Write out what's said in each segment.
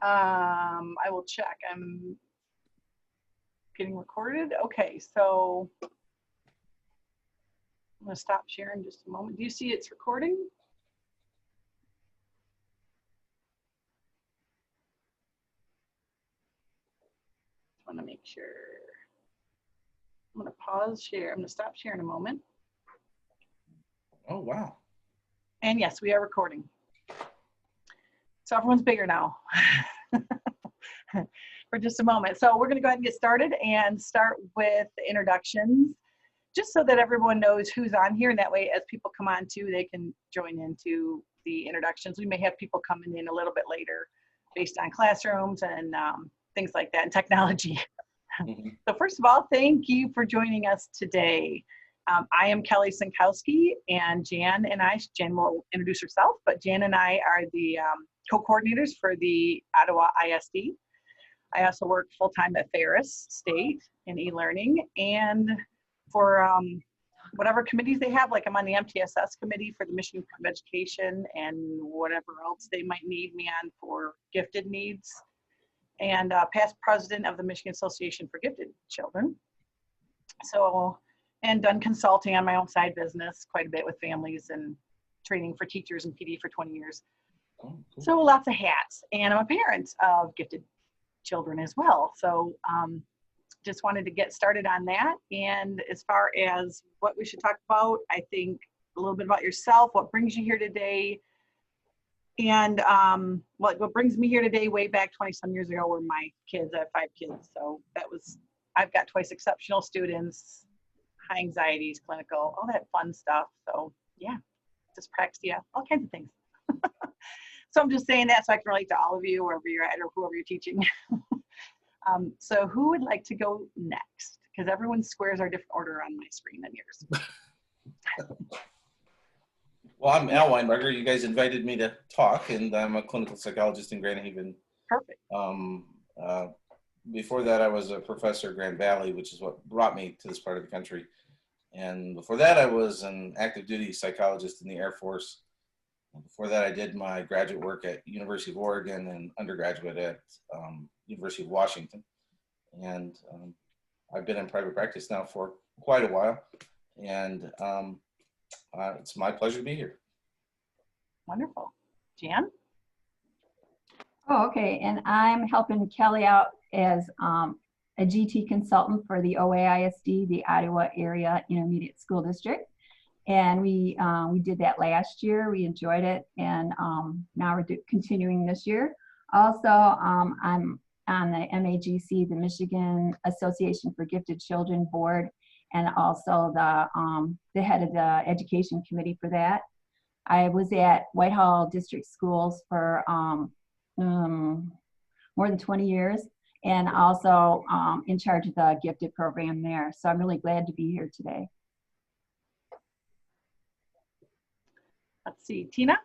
I will check. I'm getting recorded. Okay, so I'm going to stop sharing just a moment. Do you see it's recording? Just want to make sure. I'm going to pause share. I'm going to stop sharing a moment. Oh, wow. And yes, we are recording. So everyone's bigger now for just a moment. So we're going to go ahead and get started and start with the introductions, just so that everyone knows who's on here. And that way, as people come on too, they can join into the introductions. We may have people coming in a little bit later based on classrooms and things like that and technology. So first of all, thank you for joining us today. I am Kelley Senkowski, and Jan will introduce herself, but Jan and I are the co-coordinators for the Ottawa ISD. I also work full-time at Ferris State in e-learning, and for whatever committees they have, like I'm on the MTSS committee for the Michigan Department of Education and whatever else they might need me on for gifted needs, and past president of the Michigan Association for Gifted Children. So, and done consulting on my own side business quite a bit with families and training for teachers and PD for 20 years. Oh, cool. So lots of hats, and I'm a parent of gifted children as well. So just wanted to get started on that. And as far as what we should talk about, I think a little bit about yourself, what brings you here today, and what brings me here today way back 20 some years ago were my kids. I have 5 kids, so I've got twice exceptional students, high anxieties, clinical, all that fun stuff. So yeah, just practice, yeah, all kinds of things. So I'm just saying that so I can relate to all of you, wherever you're at or whoever you're teaching. So who would like to go next? Because everyone's squares are different order on my screen than yours. Well, I'm Al Winebarger. You guys invited me to talk, and I'm a clinical psychologist in Grand Haven. Perfect. Before that, I was a professor at Grand Valley, which is what brought me to this part of the country. And before that, I was an active duty psychologist in the Air Force. And before that, I did my graduate work at University of Oregon and undergraduate at University of Washington. And I've been in private practice now for quite a while. And it's my pleasure to be here. Wonderful. Jan? Oh, okay. And I'm helping Kelley out as a GT consultant for the OAISD, the Ottawa Area Intermediate School District. And we did that last year. We enjoyed it. And now we're continuing this year. Also, I'm on the MAGC, the Michigan Association for Gifted Children Board, and also the head of the education committee for that. I was at Whitehall District Schools for more than 20 years, and also in charge of the gifted program there. So I'm really glad to be here today. Let's see, Tina?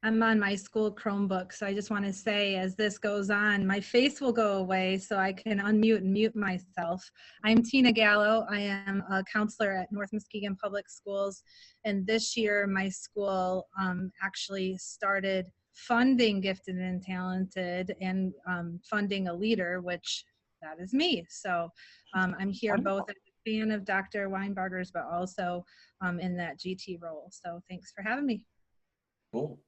I'm on my school Chromebook, so I just want to say as this goes on, my face will go away so I can unmute and mute myself. I'm Tina Gallo. I am a counselor at North Muskegon Public Schools, and this year my school actually started funding Gifted and Talented and funding a leader, which that is me. So I'm here both as a fan of Dr. Winebarger's, but also in that GT role. So thanks for having me. Cool.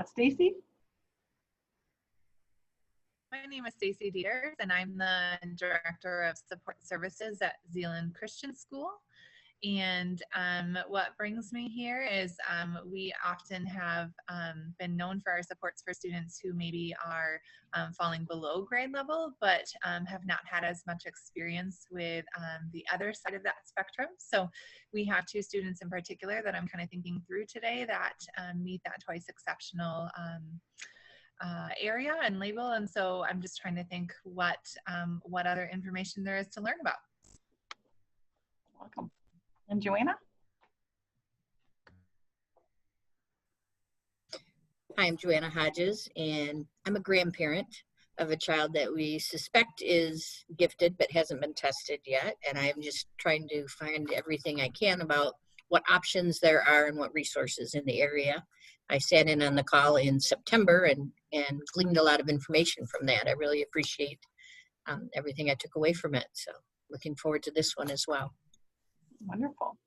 Stacy? My name is Stacy Dieters, and I'm the Director of Support Services at Zeeland Christian School. And what brings me here is we often have been known for our supports for students who maybe are falling below grade level, but have not had as much experience with the other side of that spectrum. So we have 2 students in particular that I'm kind of thinking through today that meet that twice exceptional area and label. And so I'm just trying to think what other information there is to learn about. Welcome. And Joanna? Hi, I'm Joanna Hodges, and I'm a grandparent of a child that we suspect is gifted but hasn't been tested yet. And I'm just trying to find everything I can about what options there are and what resources in the area. I sat in on the call in September and gleaned a lot of information from that. I really appreciate everything I took away from it. So looking forward to this one as well. Wonderful.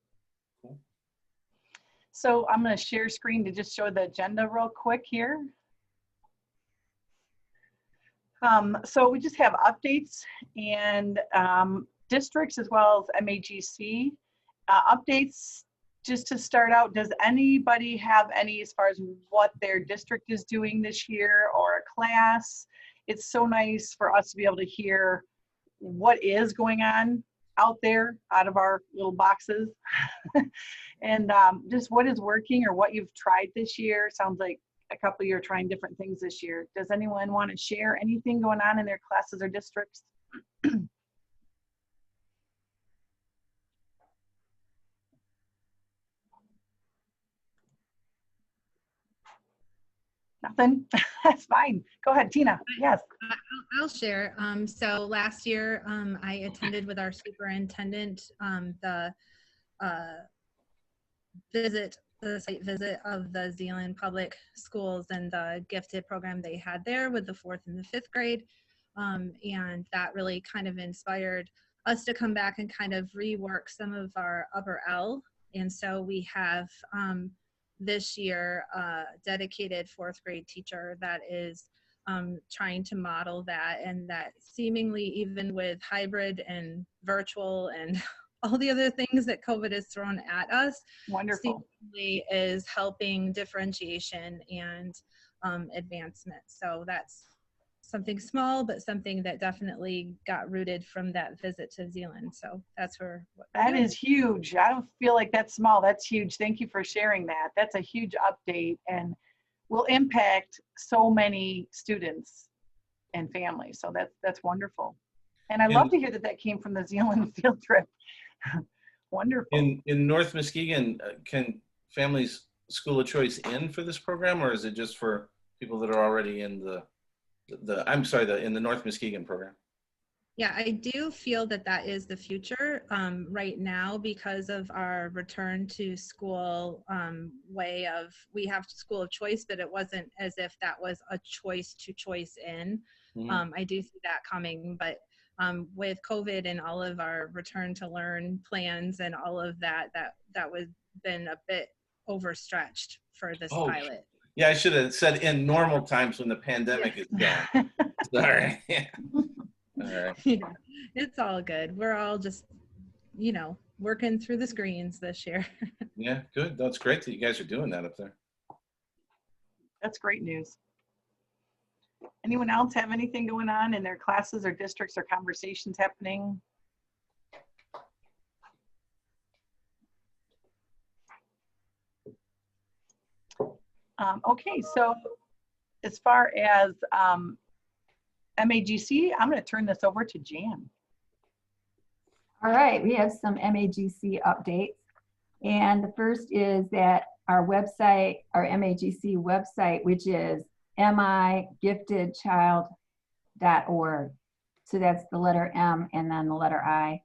So I'm going to share screen to just show the agenda real quick here. So we just have updates and districts as well as MAGC. Updates, just to start out, does anybody have any as far as what their district is doing this year or a class? It's so nice for us to be able to hear what is going on out there out of our little boxes and just what is working or what you've tried this year. Sounds like a couple of you are trying different things this year. Does anyone want to share anything going on in their classes or districts? Nothing? That's fine. Go ahead, Tina. Yes. I'll share. So last year, I attended with our superintendent the site visit of the Zeeland Public Schools and the gifted program they had there with the 4th and the 5th grade. And that really kind of inspired us to come back and kind of rework some of our upper L. And so we have this year a dedicated 4th grade teacher that is trying to model that, and that seemingly even with hybrid and virtual and all the other things that COVID has thrown at us, Wonderful. seemingly is helping differentiation and advancement. So that's something small, but something that definitely got rooted from that visit to Zeeland. So that's where. That is huge. I don't feel like that's small. That's huge. Thank you for sharing that. That's a huge update and will impact so many students and families. So that's wonderful. And I love to hear that came from the Zeeland field trip. Wonderful. In North Muskegon, can families school of choice in for this program, or is it just for people that are already in in the North Muskegon program? Yeah, I do feel that that is the future right now because of our return to school way of, we have school of choice, but it wasn't as if that was a choice to choice in. Mm-hmm. I do see that coming, but with COVID and all of our return to learn plans and all of that was been a bit overstretched for this pilot. Yeah, I should have said in normal times when the pandemic is gone. Sorry. All right. Yeah, it's all good. We're all just, working through the screens this year. Yeah, good. That's great that you guys are doing that up there. That's great news. Anyone else have anything going on in their classes or districts or conversations happening? Okay, so as far as MAGC, I'm going to turn this over to Jan. All right, we have some MAGC updates. And the first is that our website, our MAGC website, which is migiftedchild.org. So that's the letter M and then the letter I.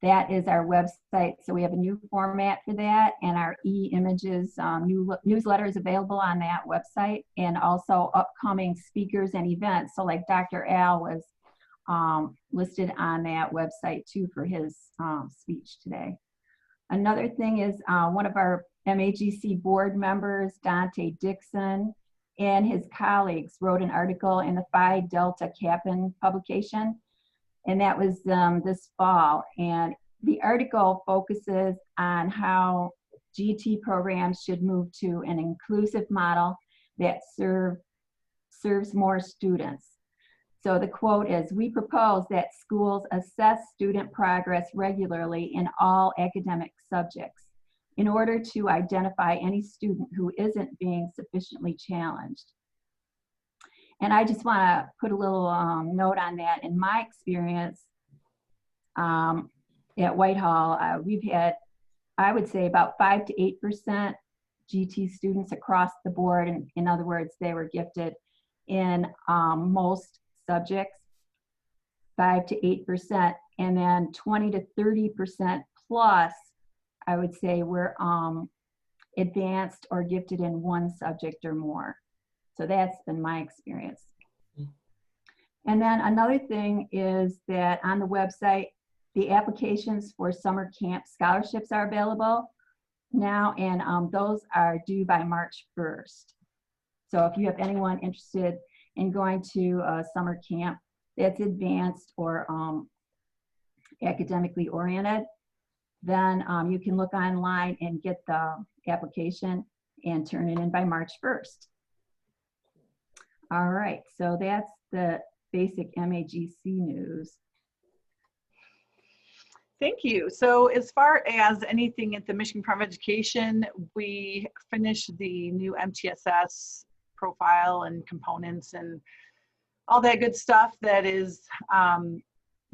That is our website. So we have a new format for that, and our e-images, new newsletters available on that website, and also upcoming speakers and events. So like Dr. Al was listed on that website too for his speech today. Another thing is one of our MAGC board members, Dante Dixon, and his colleagues wrote an article in the Phi Delta Kappan publication, and that was this fall. And the article focuses on how GT programs should move to an inclusive model that serves more students. So the quote is, "We propose that schools assess student progress regularly in all academic subjects in order to identify any student who isn't being sufficiently challenged." And I just want to put a little note on that. In my experience at Whitehall, we've had, I would say, about 5 to 8% GT students across the board. And in other words, they were gifted in most subjects, 5 to 8%, and then 20 to 30% plus I would say we're advanced or gifted in one subject or more. So that's been my experience. And then another thing is that on the website, the applications for summer camp scholarships are available now, and those are due by March 1st. So if you have anyone interested in going to a summer camp that's advanced or academically oriented, then you can look online and get the application and turn it in by March 1st. All right, so that's the basic MAGC news. Thank you. So as far as anything at the Michigan Department of Education, we finished the new MTSS profile and components and all that good stuff that is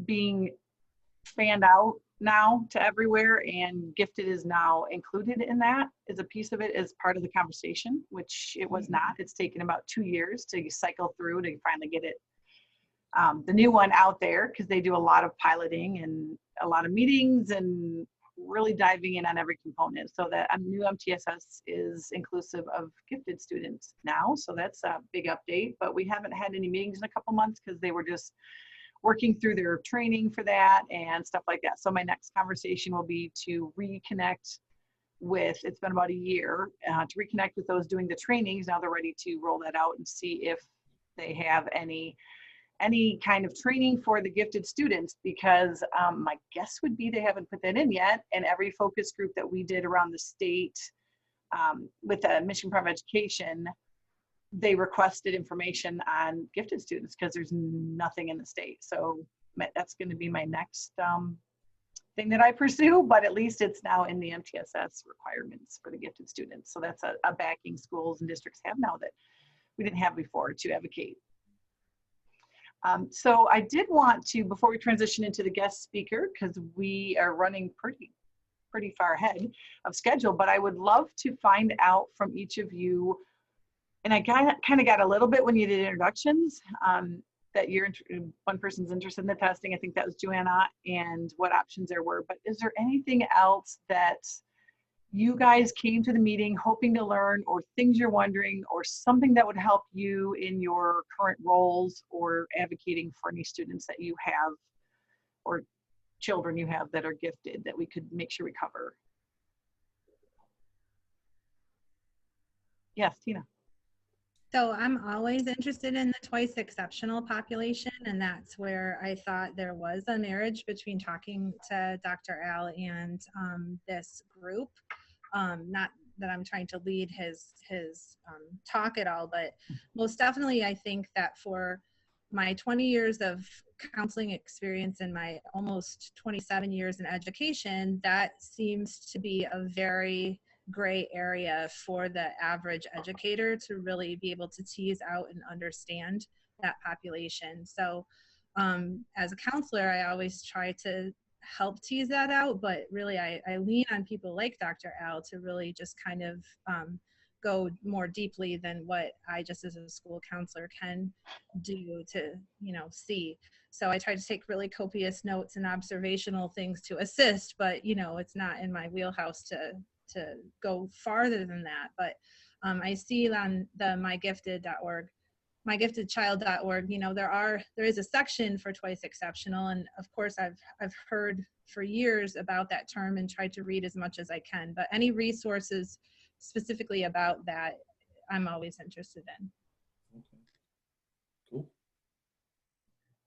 being fanned out now to everywhere, and gifted is now included in that as a piece of it, as part of the conversation, which it was not. It's taken about 2 years to cycle through to finally get it, the new one out there, because they do a lot of piloting and a lot of meetings and really diving in on every component. So that a new MTSS is inclusive of gifted students now. So that's a big update, but we haven't had any meetings in a couple months because they were just working through their training for that and stuff like that. So my next conversation will be to reconnect with, it's been about a year, to reconnect with those doing the trainings. Now they're ready to roll that out and see if they have any kind of training for the gifted students, because my guess would be they haven't put that in yet. And every focus group that we did around the state with the Michigan Department of Education, they requested information on gifted students because there's nothing in the state. So that's going to be my next thing that I pursue, but at least it's now in the MTSS requirements for the gifted students. So that's a backing schools and districts have now that we didn't have before to advocate. So I did want to, before we transition into the guest speaker, because we are running pretty far ahead of schedule, but I would love to find out from each of you, and I kind of got a little bit when you did introductions, that one person's interested in the testing. I think that was Joanna, and what options there were. But is there anything else that you guys came to the meeting hoping to learn, or things you're wondering, or something that would help you in your current roles or advocating for any students that you have or children you have that are gifted that we could make sure we cover? Yes, Tina. So I'm always interested in the twice exceptional population, and that's where I thought there was a marriage between talking to Dr. Al and this group. Not that I'm trying to lead his talk at all, but most definitely I think that for my 20 years of counseling experience and my almost 27 years in education, that seems to be a very gray area for the average educator to really be able to tease out and understand that population. So as a counselor, I always try to help tease that out, but really I lean on people like Dr. Al to really just kind of go more deeply than what I just as a school counselor can do to, see. So I try to take really copious notes and observational things to assist, but it's not in my wheelhouse to go farther than that. But I see on the mygifted.org, mygiftedchild.org, there is a section for twice exceptional, and of course I've heard for years about that term and tried to read as much as I can, but any resources specifically about that I'm always interested in. Okay. Cool.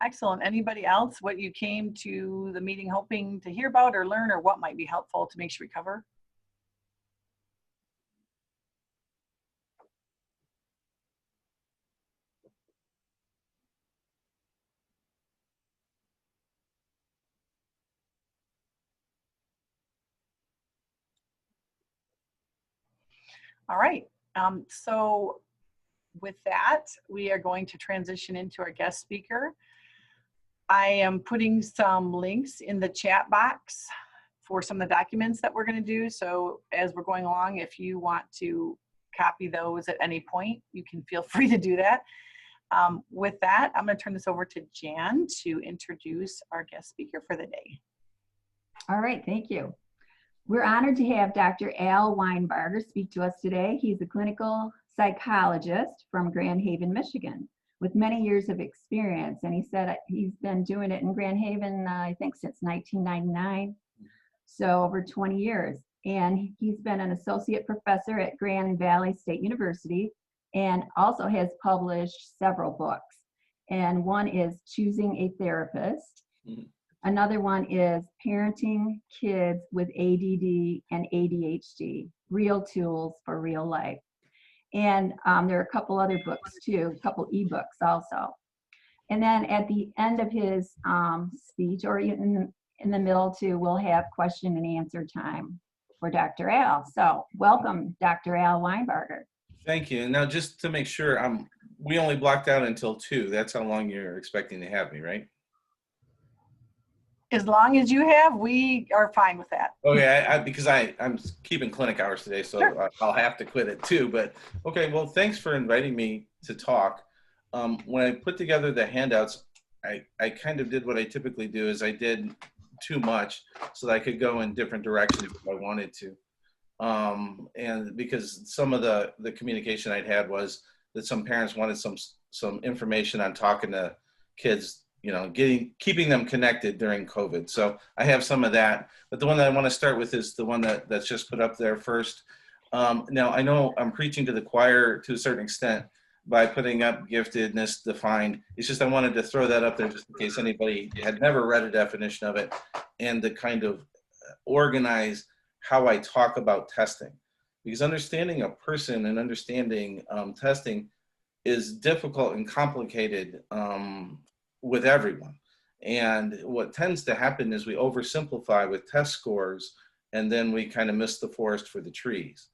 Excellent. Anybody else, what you came to the meeting hoping to hear about or learn, or what might be helpful to make sure we cover? All right. So with that, we are going to transition into our guest speaker. I am putting some links in the chat box for some of the documents that we're going to do. So as we're going along, if you want to copy those at any point, you can feel free to do that. With that, I'm going to turn this over to Jan to introduce our guest speaker for the day. All right, thank you. We're honored to have Dr. Al Winebarger speak to us today. He's a clinical psychologist from Grand Haven, Michigan, with many years of experience. And he said he's been doing it in Grand Haven, I think, since 1999, so over 20 years. And he's been an associate professor at Grand Valley State University and also has published several books. And one is Choosing a Therapist. Another one is Parenting Kids with ADD and ADHD, Real Tools for Real Life. And there are a couple other books too, a couple ebooks also. And then at the end of his speech, or in the middle too, we'll have question and answer time for Dr. Al. So welcome, Dr. Al Winebarger. Thank you. And now just to make sure, we only blocked out until 2. That's how long you're expecting to have me, right? As long as you have, we are fine with that. Okay, because I'm keeping clinic hours today, so sure. I'll have to quit at 2. But okay, well, thanks for inviting me to talk. When I put together the handouts, I kind of did what I typically do, is I did too much so that I could go in different directions if I wanted to. And because some of the communication I'd had was that some parents wanted some information on talking to kids, you know, keeping them connected during COVID. So I have some of that, but the one that I want to start with is the one that's just put up there first. Now I know I'm preaching to the choir to a certain extent by putting up giftedness defined. It's just I wanted to throw that up there just in case anybody had never read a definition of it, and to kind of organize how I talk about testing. Because understanding a person and understanding testing is difficult and complicated with everyone. And what tends to happen is we oversimplify with test scores, and then we kind of miss the forest for the trees.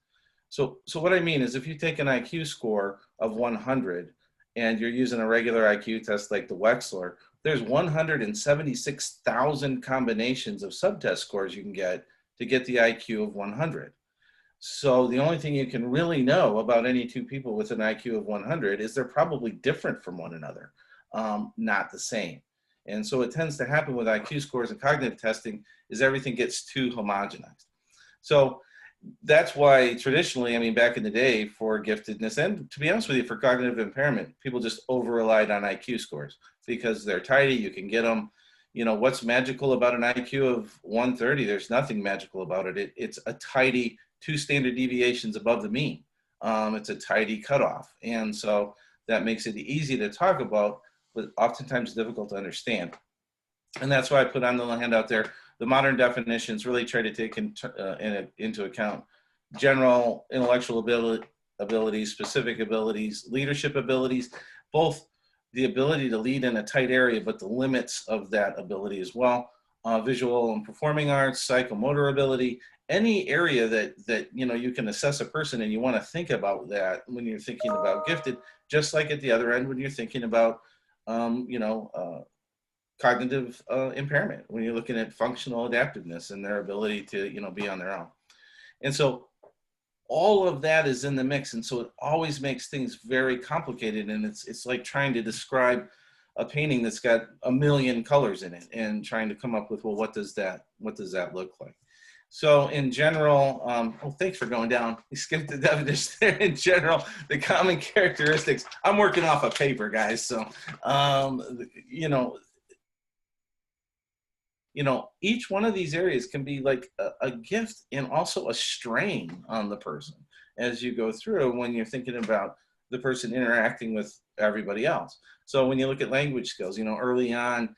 So what I mean is, if you take an IQ score of 100 and you're using a regular IQ test like the Wechsler, there's 176,000 combinations of subtest scores you can get to get the IQ of 100. So the only thing you can really know about any two people with an IQ of 100 is they're probably different from one another, not the same. And so what tends to happen with IQ scores and cognitive testing is everything gets too homogenized. So that's why traditionally, I mean, back in the day for giftedness, and to be honest with you, for cognitive impairment, people just over-relied on IQ scores because they're tidy, you can get them. You know, what's magical about an IQ of 130? There's nothing magical about it. It's a tidy 2 standard deviations above the mean. It's a tidy cutoff. And so that makes it easy to talk about, but oftentimes difficult to understand. And that's why I put on the handout there, the modern definitions really try to take into account general intellectual abilities, specific abilities, leadership abilities, both the ability to lead in a tight area, but the limits of that ability as well. Visual and performing arts, psychomotor ability, any area that you know you can assess a person, and you want to think about that when you're thinking about gifted, just like at the other end when you're thinking about cognitive impairment, when you're looking at functional adaptiveness and their ability to be on their own. And so all of that is in the mix, and so it always makes things very complicated, and it's like trying to describe a painting that's got a million colors in it and trying to come up with, well, what does that look like? So in general, thanks for going down. You skipped the definition there. In general, the common characteristics, I'm working off a paper, guys. So, each one of these areas can be like a gift and also a strain on the person as you go through when you're thinking about the person interacting with everybody else. So when you look at language skills, early on,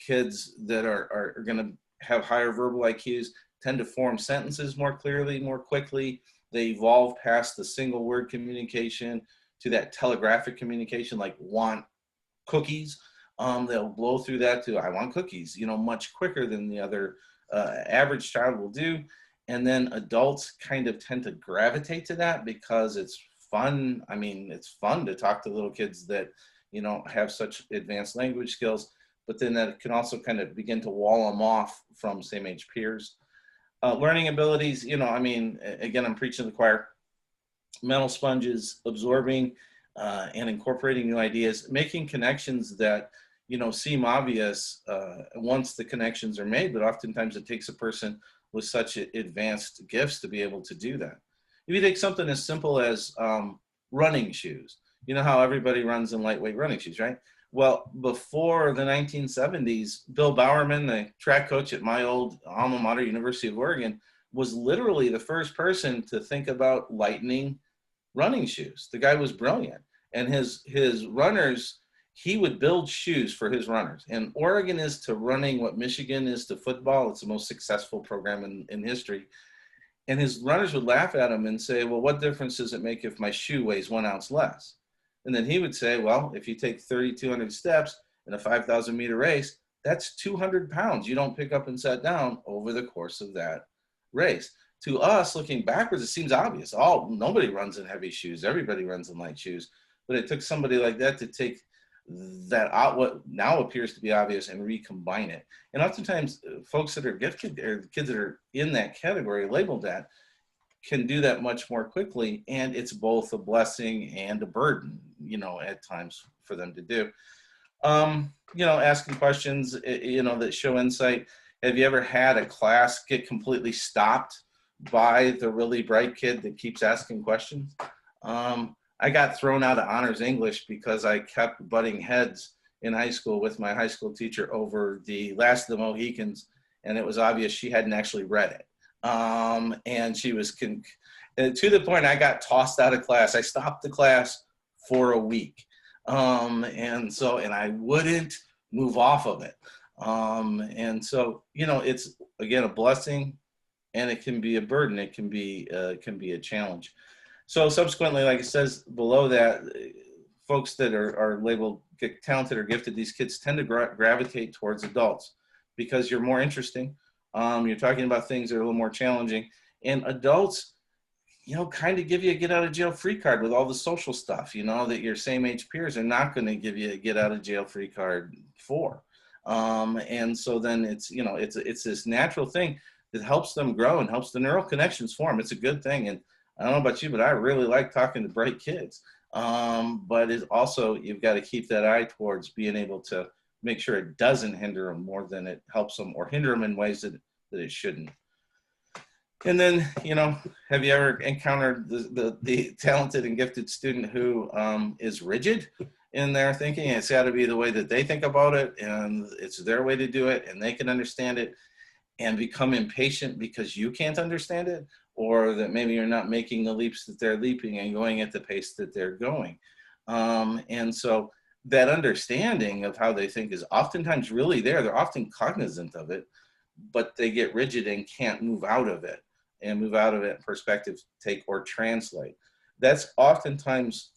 kids that are going to have higher verbal IQs tend to form sentences more clearly, more quickly. They evolve past the single word communication to that telegraphic communication, like want cookies. They'll blow through that to I want cookies, much quicker than the other average child will do. And then adults kind of tend to gravitate to that because it's fun. I mean, it's fun to talk to little kids that, have such advanced language skills, but then that can also kind of begin to wall them off from same age peers. Learning abilities, again, I'm preaching to the choir. Mental sponges, absorbing and incorporating new ideas, making connections that, seem obvious once the connections are made, but oftentimes it takes a person with such advanced gifts to be able to do that. If you take something as simple as running shoes, you know how everybody runs in lightweight running shoes, right? Well, before the 1970s, Bill Bowerman, the track coach at my old alma mater, University of Oregon, was literally the first person to think about lightening running shoes. The guy was brilliant. And his runners, he would build shoes for his runners. And Oregon is to running what Michigan is to football. It's the most successful program in history. And his runners would laugh at him and say, well, what difference does it make if my shoe weighs 1 ounce less? And then he would say, well, if you take 3,200 steps in a 5,000 meter race, that's 200 pounds you don't pick up and set down over the course of that race. To us, looking backwards, it seems obvious. Nobody runs in heavy shoes. Everybody runs in light shoes. But it took somebody like that to take that out, what now appears to be obvious, and recombine it. And oftentimes, folks that are gifted, or kids that are in that category, labeled that, can do that much more quickly. And it's both a blessing and a burden, you know, at times for them to do. You know, asking questions, you know, that show insight. Have you ever had a class get completely stopped by the really bright kid that keeps asking questions? I got thrown out of honors English because I kept butting heads in high school with my high school teacher over the Last of the Mohicans, and it was obvious she hadn't actually read it. And she was to the point I got tossed out of class. I stopped the class for a week. And I wouldn't move off of it. And so, you know, it's, again, a blessing, and it can be a burden. It can be a challenge. So subsequently, like it says below that, folks that are labeled talented or gifted, these kids tend to gravitate towards adults because you're more interesting. You're talking about things that are a little more challenging, and adults, you know, kind of give you a get out of jail free card with all the social stuff, you know, that your same age peers are not going to give you a get out of jail free card for. And so then it's, you know, it's this natural thing that helps them grow and helps the neural connections form. It's a good thing. And I don't know about you, but I really like talking to bright kids. But it's also, you've got to keep that eye towards being able to make sure it doesn't hinder them more than it helps them, or hinder them in ways that it shouldn't. And then, you know, have you ever encountered the talented and gifted student who is rigid in their thinking? It's got to be the way that they think about it, and it's their way to do it, and they can understand it, and become impatient because you can't understand it, or that maybe you're not making the leaps that they're leaping and going at the pace that they're going. And so that understanding of how they think is oftentimes really there. They're often cognizant of it, but they get rigid and can't move out of it, and move out of it, perspective take or translate. That's oftentimes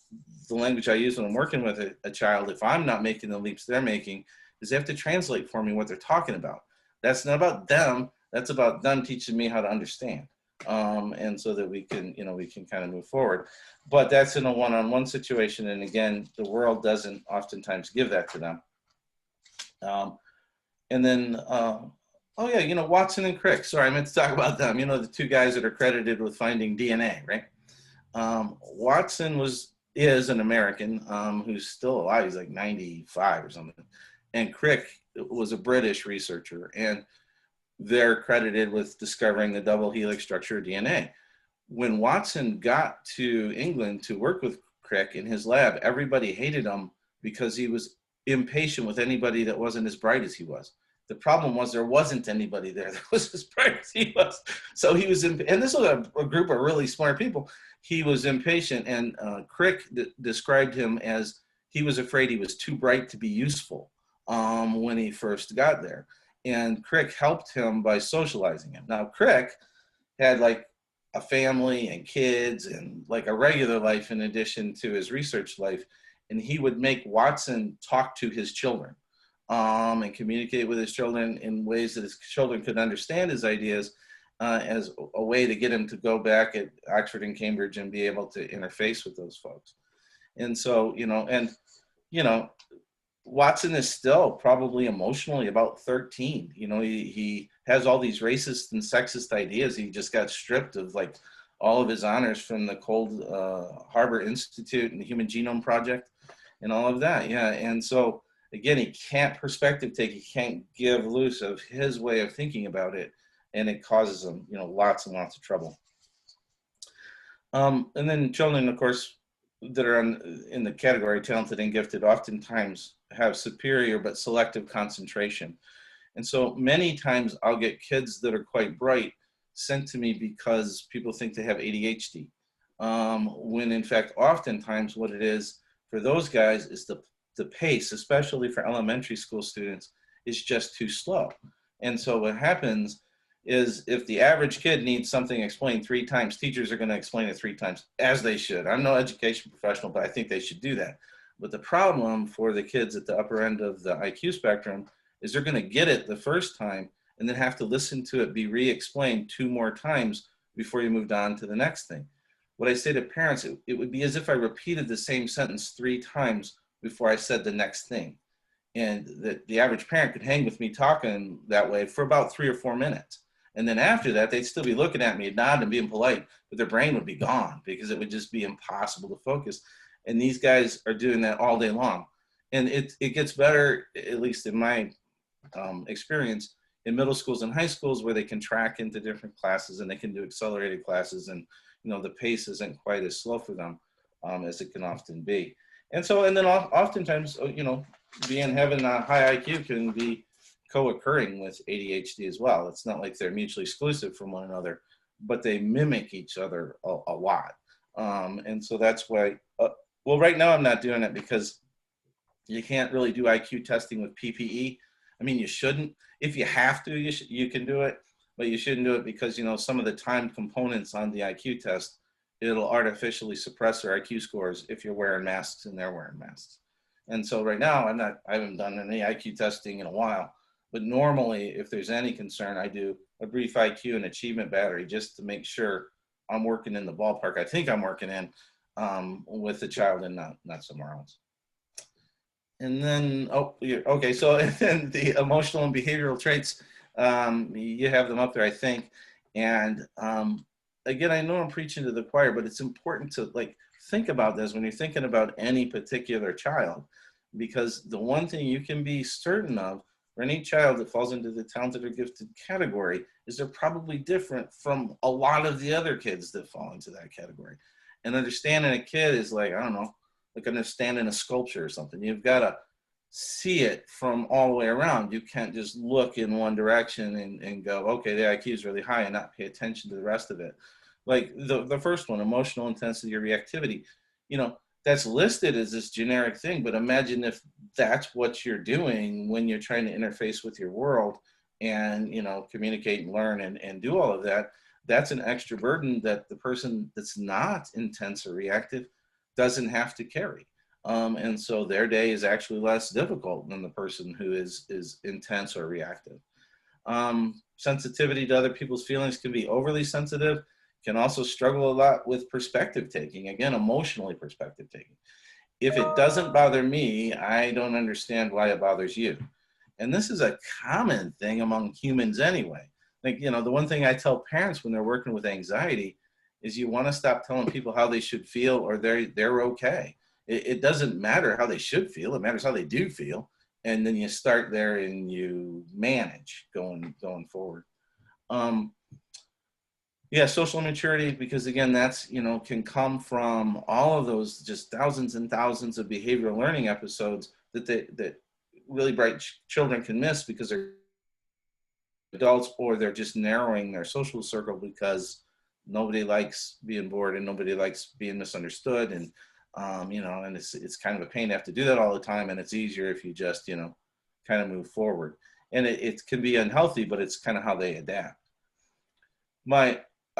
the language I use when I'm working with a child. If I'm not making the leaps they're making, is they have to translate for me what they're talking about. That's not about them. That's about them teaching me how to understand. And so that we can, you know, we can kind of move forward. But that's in a one-on-one situation. And again, the world doesn't oftentimes give that to them. And then, oh yeah, you know, Watson and Crick. Sorry, I meant to talk about them. You know, the two guys that are credited with finding DNA, right? Watson is an American who's still alive. He's like 95 or something. And Crick was a British researcher, and they're credited with discovering the double helix structure of DNA. When Watson got to England to work with Crick in his lab, everybody hated him because he was impatient with anybody that wasn't as bright as he was. The problem was there wasn't anybody there that was as bright as he was. So he was, and this was a group of really smart people. He was impatient, and Crick described him as he was afraid he was too bright to be useful when he first got there. And Crick helped him by socializing him. Now, Crick had like a family and kids and like a regular life in addition to his research life. And he would make Watson talk to his children and communicate with his children in ways that his children could understand his ideas as a way to get him to go back at Oxford and Cambridge and be able to interface with those folks. And so, you know, Watson is still probably emotionally about 13. You know, he has all these racist and sexist ideas. He just got stripped of like all of his honors from the Cold Harbor Institute and the Human Genome Project and all of that. Yeah. And so again, he can't perspective take. He can't give loose of his way of thinking about it and it causes them, you know, lots and lots of trouble. And then children, of course, that are in the category talented and gifted oftentimes have superior but selective concentration. And so many times I'll get kids that are quite bright sent to me because people think they have ADHD. When in fact, oftentimes what it is for those guys is the pace, especially for elementary school students, is just too slow. And so what happens is if the average kid needs something explained 3 times, teachers are going to explain it 3 times, as they should. I'm no education professional, but I think they should do that. But the problem for the kids at the upper end of the IQ spectrum is they're going to get it the first time and then have to listen to it be re-explained 2 more times before you moved on to the next thing. What I say to parents, it would be as if I repeated the same sentence 3 times before I said the next thing. And the average parent could hang with me talking that way for about 3 or 4 minutes. And then after that, they'd still be looking at me, nodding and being polite, but their brain would be gone because it would just be impossible to focus. And these guys are doing that all day long. And it gets better, at least in my experience, in middle schools and high schools where they can track into different classes and they can do accelerated classes, and you know the pace isn't quite as slow for them as it can often be. And so, and then oftentimes, you know, having a high IQ can be co-occurring with ADHD as well. It's not like they're mutually exclusive from one another, but they mimic each other a lot. And so that's why, well, right now I'm not doing it because you can't really do IQ testing with PPE. I mean, you shouldn't. If you have to, you can do it, but you shouldn't do it because, you know, some of the timed components on the IQ test, it'll artificially suppress their IQ scores if you're wearing masks and they're wearing masks. And so right now I haven't done any IQ testing in a while, but normally if there's any concern, I do a brief IQ and achievement battery just to make sure I'm working in the ballpark I think I'm working in with the child and not somewhere else. And then, okay, so then the emotional and behavioral traits, you have them up there, I think. And again, I know I'm preaching to the choir, but it's important to think about this when you're thinking about any particular child, because the one thing you can be certain of for any child that falls into the talented or gifted category is they're probably different from a lot of the other kids that fall into that category. And understanding a kid is like, I don't know, like understanding a sculpture or something. You've got to see it from all the way around. You can't just look in one direction and go, okay, the IQ is really high, and not pay attention to the rest of it. Like the first one, emotional intensity or reactivity, you know, that's listed as this generic thing, but imagine if that's what you're doing when you're trying to interface with your world and, you know, communicate and learn and do all of that. That's an extra burden that the person that's not intense or reactive doesn't have to carry. And so their day is actually less difficult than the person who is intense or reactive. Sensitivity to other people's feelings can be overly sensitive, can also struggle a lot with perspective taking, again, emotionally perspective taking. If it doesn't bother me, I don't understand why it bothers you. And this is a common thing among humans anyway. Like, you know, the one thing I tell parents when they're working with anxiety is you want to stop telling people how they should feel or they're okay. It doesn't matter how they should feel. It matters how they do feel. And then you start there and you manage going forward. Yeah, social maturity, because again, that's, you know, can come from all of those just thousands and thousands of behavioral learning episodes that really bright children can miss because they're adults, or they're just narrowing their social circle because nobody likes being bored and nobody likes being misunderstood. And, you know, and it's kind of a pain to have to do that all the time. And it's easier if you just, you know, kind of move forward. And it can be unhealthy, but it's kind of how they adapt.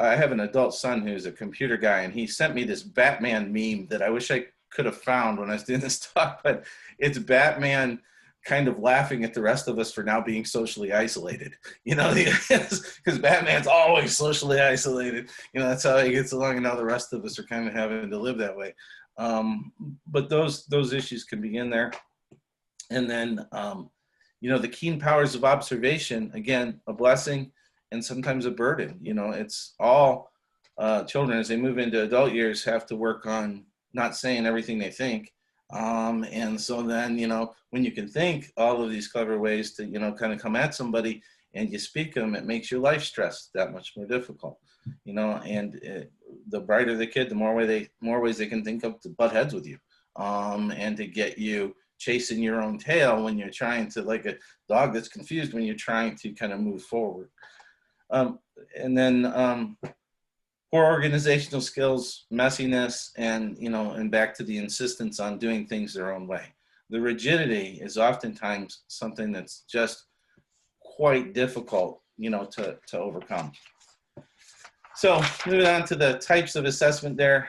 I have an adult son who's a computer guy, and he sent me this Batman meme that I wish I could have found when I was doing this talk, but it's Batman kind of laughing at the rest of us for now being socially isolated, you know, because Batman's always socially isolated. You know, that's how he gets along, and now the rest of us are kind of having to live that way. But those issues can be in there. And then, you know, the keen powers of observation, again, a blessing and sometimes a burden. You know, it's all children as they move into adult years have to work on not saying everything they think. And so then, you know, when you can think all of these clever ways to, you know, kind of come at somebody, and you speak them, it makes your life stress that much more difficult, you know. And the brighter the kid, the more ways they can think of to butt heads with you, and to get you chasing your own tail when you're trying to, like a dog that's confused when you're trying to kind of move forward. And then poor organizational skills, messiness, and, you know, and back to the insistence on doing things their own way. The rigidity is oftentimes something that's just quite difficult, you know, to overcome. So moving on to the types of assessment there.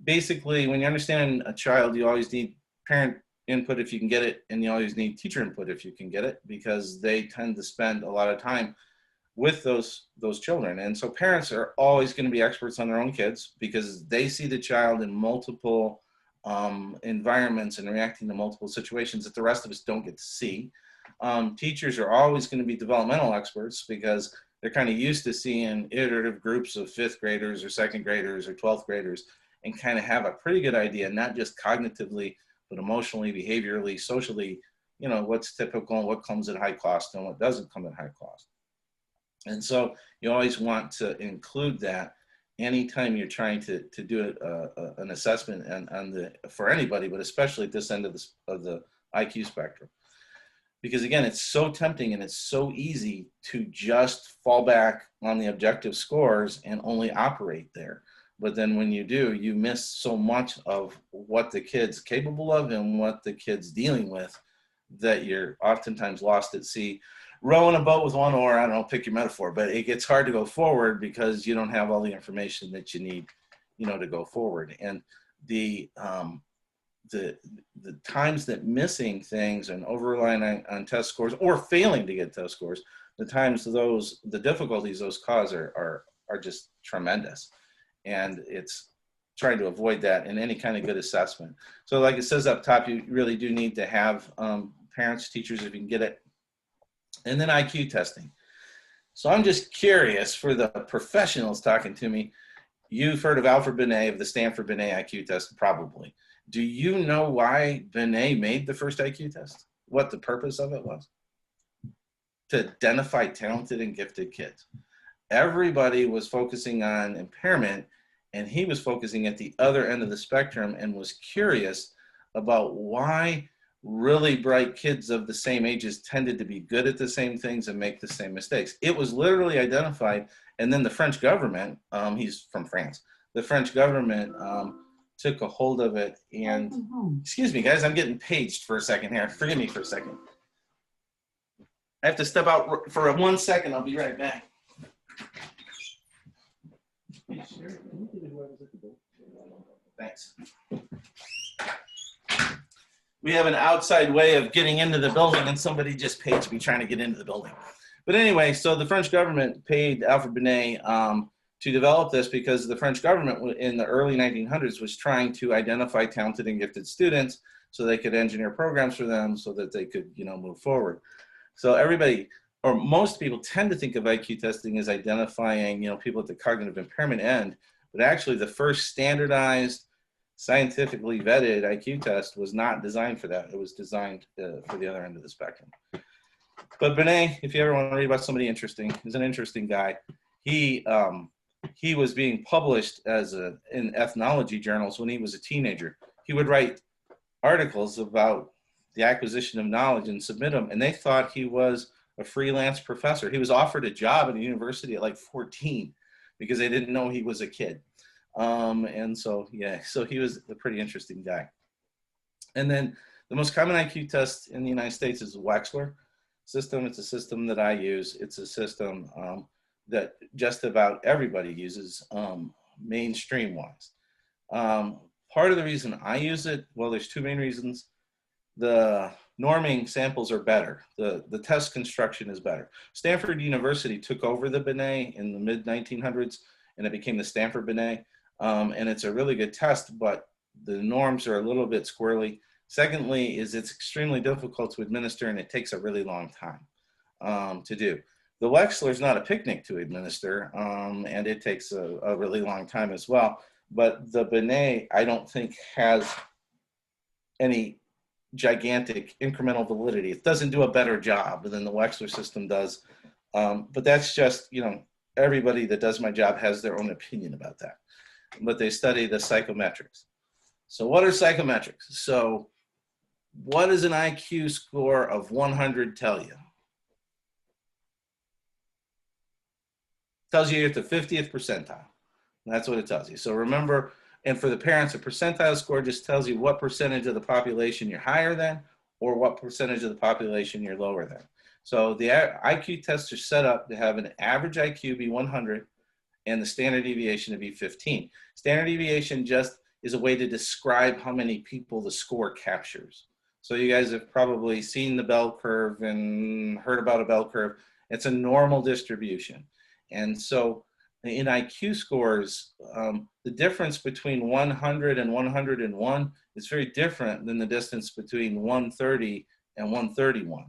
Basically, when you understand a child, you always need parent input if you can get it, and you always need teacher input if you can get it, because they tend to spend a lot of time with those children. And so parents are always going to be experts on their own kids, because they see the child in multiple environments and reacting to multiple situations that the rest of us don't get to see. Teachers are always going to be developmental experts, because they're kind of used to seeing iterative groups of 5th graders or 2nd graders or 12th graders, and kind of have a pretty good idea, not just cognitively, but emotionally, behaviorally, socially, you know, what's typical and what comes at high cost and what doesn't come at high cost. And so you always want to include that anytime you're trying to do an assessment for anybody, but especially at this end of the IQ spectrum. Because again, it's so tempting and it's so easy to just fall back on the objective scores and only operate there. But then when you do, you miss so much of what the kid's capable of and what the kid's dealing with, that you're oftentimes lost at sea, rowing a boat with one oar. I don't know, pick your metaphor, but it gets hard to go forward because you don't have all the information that you need, you know, to go forward. And the times that missing things and over-relying on test scores or failing to get test scores, the times the difficulties those cause are just tremendous. And it's trying to avoid that in any kind of good assessment. So like it says up top, you really do need to have parents, teachers, if you can get it. And then IQ testing. So I'm just curious, for the professionals talking to me, you've heard of Alfred Binet, of the Stanford Binet IQ test, probably. Do you know why Binet made the first IQ test? What the purpose of it was? To identify talented and gifted kids. Everybody was focusing on impairment, and he was focusing at the other end of the spectrum and was curious about why really bright kids of the same ages tended to be good at the same things and make the same mistakes. It was literally identified, and then the French government, he's from France, the French government took a hold of it. And excuse me guys, I'm getting paged for a second here. Forgive me for a second. I have to step out for 1 second. I'll be right back. Thanks. We have an outside way of getting into the building, and somebody just paged me trying to get into the building. But anyway, so the French government paid Alfred Binet to develop this, because the French government in the early 1900s was trying to identify talented and gifted students so they could engineer programs for them so that they could, you know, move forward. So everybody, or most people, tend to think of IQ testing as identifying, you know, people at the cognitive impairment end, but actually the first standardized, scientifically vetted IQ test was not designed for that. It was designed for the other end of the spectrum. But Binet, if you ever want to read about somebody interesting, he's an interesting guy. He was being published in ethnology journals when he was a teenager. He would write articles about the acquisition of knowledge and submit them, and they thought he was a freelance professor. He was offered a job at a university at like 14 because they didn't know he was a kid. And so, yeah, so he was a pretty interesting guy. And then the most common IQ test in the United States is the Wechsler system. It's a system that I use. It's a system that just about everybody uses mainstream-wise. Part of the reason I use it, well, there's two main reasons. The norming samples are better. The test construction is better. Stanford University took over the Binet in the mid-1900s, and it became the Stanford Binet. And it's a really good test, but the norms are a little bit squirrely. Secondly, is it's extremely difficult to administer, and it takes a really long time to do. The Wechsler is not a picnic to administer, and it takes a really long time as well. But the Binet, I don't think, has any gigantic incremental validity. It doesn't do a better job than the Wechsler system does. But that's just, you know, everybody that does my job has their own opinion about that. But they study the psychometrics. So what are psychometrics? So what does an IQ score of 100 tell you? Tells you you're at the 50th percentile. That's what it tells you. So remember, and for the parents, a percentile score just tells you what percentage of the population you're higher than or what percentage of the population you're lower than. So the IQ tests are set up to have an average IQ be 100 and the standard deviation to be 15. Standard deviation just is a way to describe how many people the score captures. So you guys have probably seen the bell curve and heard about a bell curve. It's a normal distribution. And so in IQ scores, the difference between 100 and 101 is very different than the distance between 130 and 131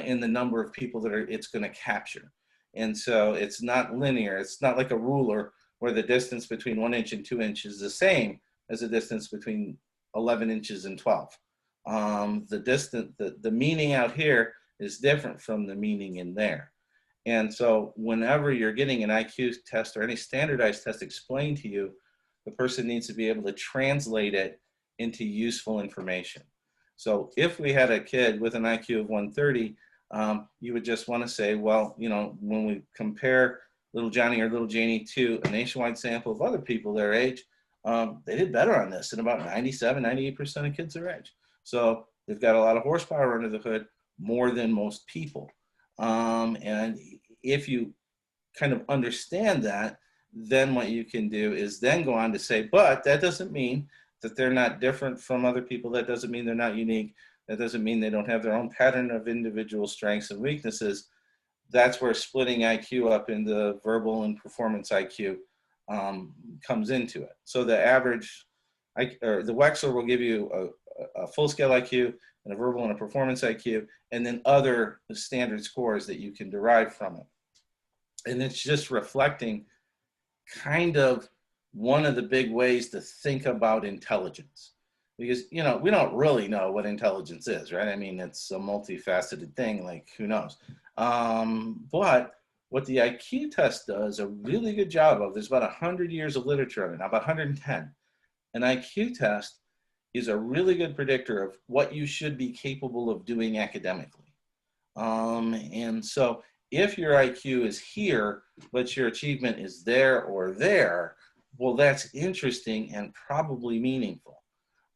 in the number of people that it's going to capture. And so it's not linear. It's not like a ruler where the distance between 1 inch and 2 inches is the same as the distance between 11 inches and 12. The meaning out here is different from the meaning in there. And so whenever you're getting an IQ test or any standardized test explained to you, the person needs to be able to translate it into useful information. So if we had a kid with an IQ of 130, you would just want to say, well, you know, when we compare little Johnny or little Janie to a nationwide sample of other people their age, they did better on this than about 97, 98% of kids their age. So they've got a lot of horsepower under the hood, more than most people. And if you kind of understand that, then what you can do is then go on to say, but that doesn't mean that they're not different from other people. That doesn't mean they're not unique. That doesn't mean they don't have their own pattern of individual strengths and weaknesses. That's where splitting IQ up into verbal and performance IQ comes into it. So the average, or the Wechsler will give you a full scale IQ and a verbal and a performance IQ, and then other standard scores that you can derive from it. And it's just reflecting kind of one of the big ways to think about intelligence. Because, you know, we don't really know what intelligence is, right? I mean, it's a multifaceted thing, like who knows? But what the IQ test does a really good job of, there's about 100 years of literature on it, about 110. An IQ test is a really good predictor of what you should be capable of doing academically. And so if your IQ is here, but your achievement is there or there, well, that's interesting and probably meaningful.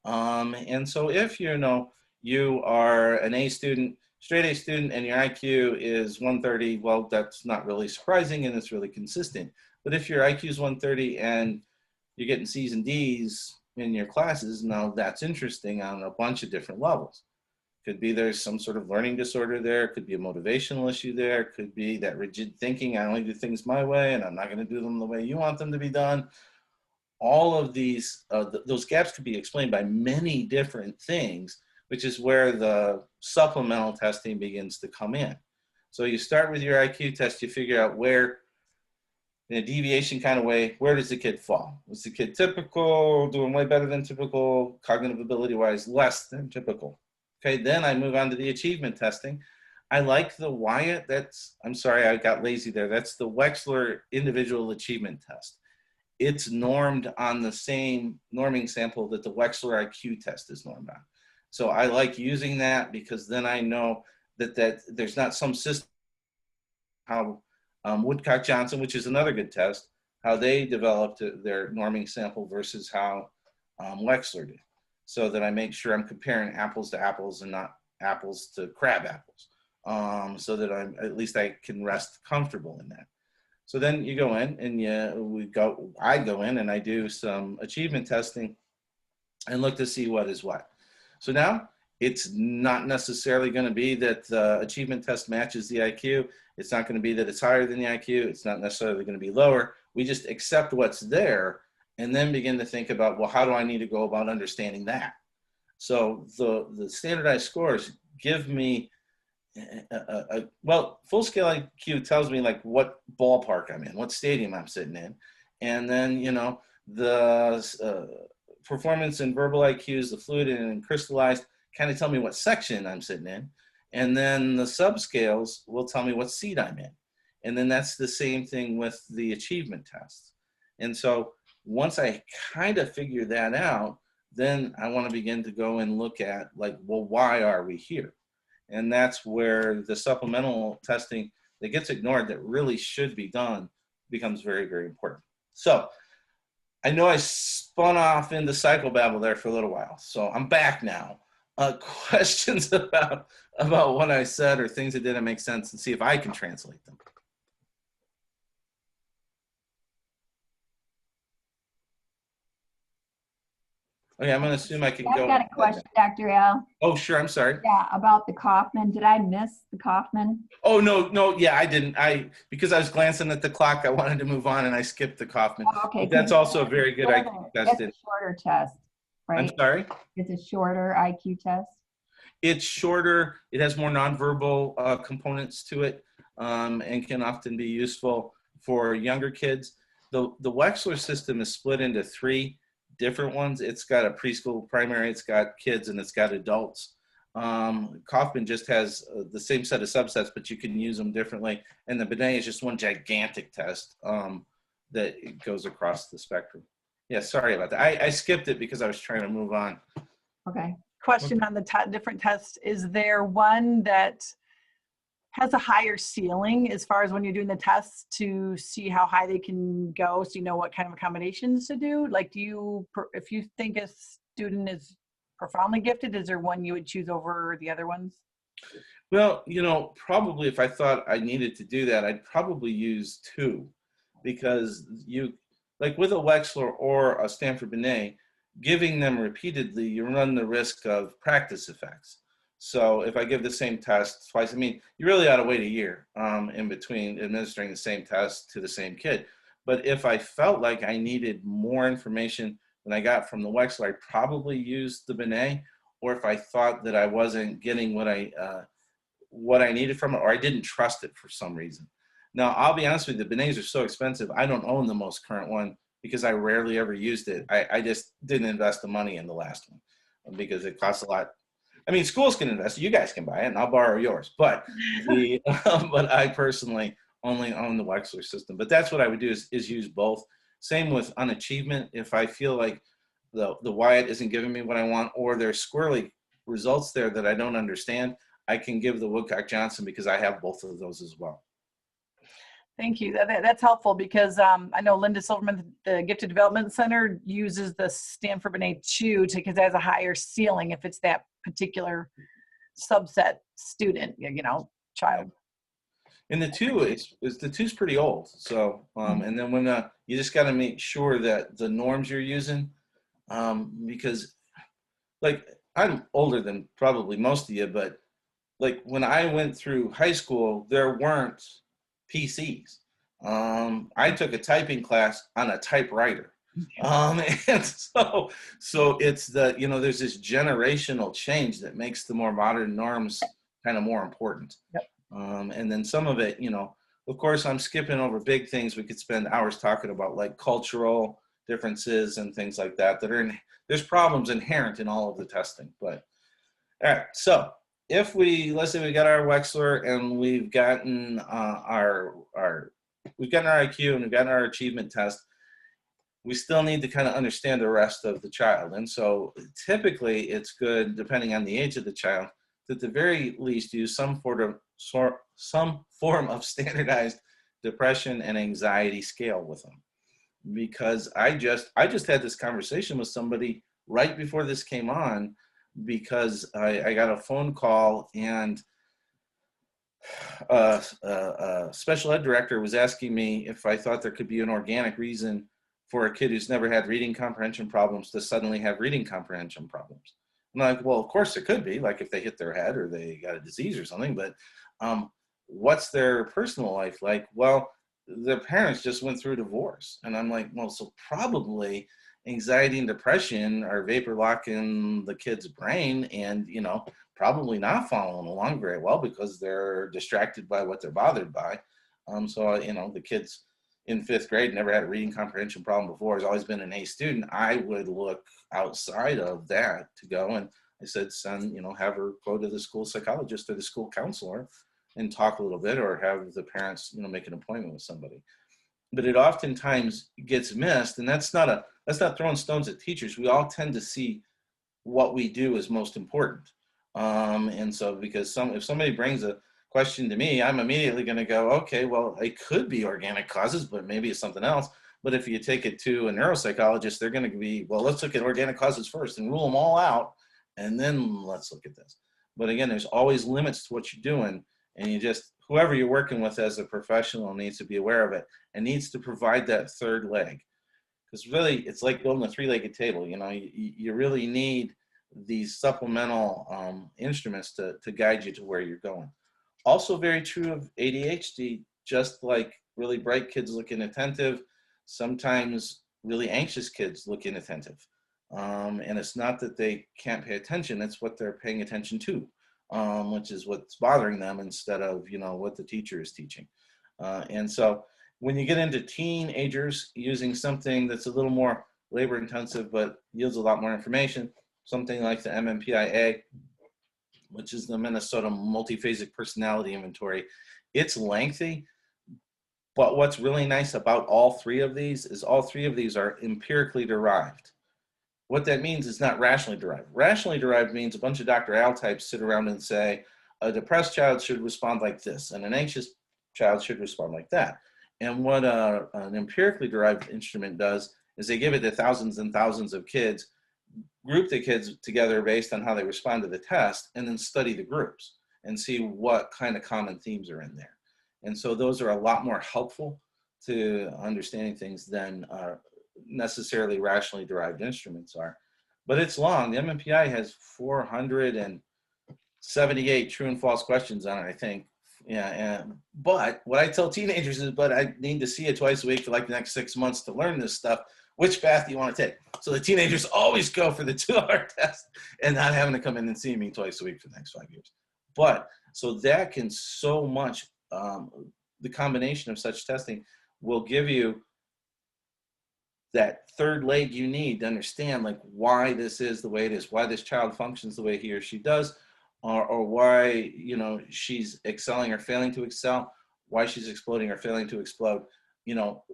And so if you know you are an A student, straight A student, and your IQ is 130, well, that's not really surprising and it's really consistent. But if your IQ is 130 and you're getting C's and D's in your classes, now that's interesting on a bunch of different levels. Could be there's some sort of learning disorder there, could be a motivational issue there, could be that rigid thinking, I only do things my way and I'm not going to do them the way you want them to be done. All of these, those gaps could be explained by many different things, which is where the supplemental testing begins to come in. So you start with your IQ test, you figure out where, in a deviation kind of way, where does the kid fall? Was the kid typical, doing way better than typical, cognitive ability-wise, less than typical? Okay, then I move on to the achievement testing. I like the Wyatt, I'm sorry, I got lazy there. That's the Wechsler individual achievement test. It's normed on the same norming sample that the Wechsler IQ test is normed on. So I like using that because then I know that there's not some system, how Woodcock-Johnson, which is another good test, how they developed their norming sample versus how Wechsler did. So that I make sure I'm comparing apples to apples and not apples to crab apples. So that at least I can rest comfortable in that. So then you go in and I go in and I do some achievement testing and look to see what is what. So now it's not necessarily going to be that the achievement test matches the IQ. It's not going to be that it's higher than the IQ. It's not necessarily going to be lower. We just accept what's there and then begin to think about, well, how do I need to go about understanding that? So the standardized scores give me well, full scale IQ tells me like what ballpark I'm in, what stadium I'm sitting in. And then, you know, the performance and verbal IQs, the fluid and crystallized, kind of tell me what section I'm sitting in. And then the subscales will tell me what seat I'm in. And then that's the same thing with the achievement tests. And so once I kind of figure that out, then I want to begin to go and look at, like, well, why are we here? And that's where the supplemental testing that gets ignored that really should be done becomes very, very important. So I know I spun off into psychobabble there for a little while, so I'm back now. Questions about what I said or things that didn't make sense, and see if I can translate them. Okay, I'm going to assume I can go. I've got a question, Dr. Al. Oh, sure. I'm sorry. Yeah, about the Kaufman. Did I miss the Kaufman? Oh, no. Yeah, I didn't. Because I was glancing at the clock, I wanted to move on and I skipped the Kaufman. Oh, okay. But that's also a very good IQ test. It's a shorter test, right? I'm sorry? It's a shorter IQ test. It's shorter. It has more nonverbal components to it, and can often be useful for younger kids. The Wechsler system is split into 3 different ones. It's got a preschool, primary, it's got kids, and it's got adults. Kaufman just has the same set of subsets, but you can use them differently. And the Binet is just one gigantic test that goes across the spectrum. Yeah, sorry about that. I skipped it because I was trying to move on. Okay. Question on the different tests. Is there one that has a higher ceiling as far as when you're doing the tests to see how high they can go, so you know what kind of accommodations to do? Like, if you think a student is profoundly gifted, is there one you would choose over the other ones? Well, probably if I thought I needed to do that, I'd probably use 2, because like with a Wechsler or a Stanford Binet, giving them repeatedly, you run the risk of practice effects. So if I give the same test twice, you really ought to wait a year in between administering the same test to the same kid. But if I felt like I needed more information than I got from the Wechsler, I'd probably use the Binet. Or if I thought that I wasn't getting what I needed from it, or I didn't trust it for some reason. Now, I'll be honest with you, the Binets are so expensive, I don't own the most current one because I rarely ever used it. I just didn't invest the money in the last one because it costs a lot. Schools can invest. You guys can buy it, and I'll borrow yours. But but I personally only own the Wechsler system. But that's what I would do is use both. Same with unachievement. If I feel like the Wyatt isn't giving me what I want, or there's squirrely results there that I don't understand, I can give the Woodcock-Johnson because I have both of those as well. Thank you. That's helpful because I know Linda Silverman, the Gifted Development Center, uses the Stanford Binet 2 because it has a higher ceiling if it's that particular subset student, child. And the 2 the 2's pretty old. So and then when you just got to make sure that the norms you're using, because like I'm older than probably most of you, but like when I went through high school, there weren't PCs. I took a typing class on a typewriter. And so it's there's this generational change that makes the more modern norms kind of more important. Yep. And then some of it, of course, I'm skipping over big things we could spend hours talking about, like cultural differences and things like that there's problems inherent in all of the testing. But all right, so if let's say we got our Wechsler and we've gotten our IQ and we've gotten our achievement test, we still need to kind of understand the rest of the child. And so typically it's good, depending on the age of the child, to at the very least use some form of standardized depression and anxiety scale with them. Because I just had this conversation with somebody right before this came on, because I got a phone call and a special ed director was asking me if I thought there could be an organic reason for a kid who's never had reading comprehension problems to suddenly have reading comprehension problems. I'm like, well, of course it could be, like if they hit their head or they got a disease or something, but what's their personal life like? Well, their parents just went through a divorce. And I'm like, well, so probably anxiety and depression are vapor locking the kid's brain and, probably not following along very well because they're distracted by what they're bothered by. So, the kid's in 5th grade, never had a reading comprehension problem before, has always been an A student. I would look outside of that to go, and I said, send, have her go to the school psychologist or the school counselor and talk a little bit, or have the parents, make an appointment with somebody. But it oftentimes gets missed, and that's not throwing stones at teachers. We all tend to see what we do as most important. And so because if somebody brings a question to me, I'm immediately going to go, okay, well, it could be organic causes, but maybe it's something else. But if you take it to a neuropsychologist, they're going to be, well, let's look at organic causes first and rule them all out, and then let's look at this. But again, there's always limits to what you're doing, and whoever you're working with as a professional needs to be aware of it and needs to provide that third leg. Because really, it's like building a three-legged table. You really need these supplemental instruments to guide you to where you're going. Also very true of ADHD, just like really bright kids look inattentive, sometimes really anxious kids look inattentive. And it's not that they can't pay attention, it's what they're paying attention to, which is what's bothering them instead of, what the teacher is teaching. And so when you get into teenagers using something that's a little more labor intensive but yields a lot more information, something like the MMPI-A, which is the Minnesota Multiphasic Personality Inventory, it's lengthy, but what's really nice about all three of these is all three of these are empirically derived. What that means is not rationally derived. Rationally derived means a bunch of Dr. Al types sit around and say, a depressed child should respond like this, and an anxious child should respond like that. And what an empirically derived instrument does is they give it to thousands and thousands of kids, group the kids together based on how they respond to the test, and then study the groups and see what kind of common themes are in there. And so those are a lot more helpful to understanding things than necessarily rationally derived instruments are. But it's long. The MMPI has 478 true and false questions on it, I think. Yeah, but what I tell teenagers is, but I need to see you twice a week for like the next 6 months to learn this stuff. Which path do you want to take? So the teenagers always go for the 2-hour test and not having to come in and see me twice a week for the next 5 years. But so that can so much, the combination of such testing will give you that third leg you need to understand like why this is the way it is, why this child functions the way he or she does, or why, she's excelling or failing to excel, why she's exploding or failing to explode,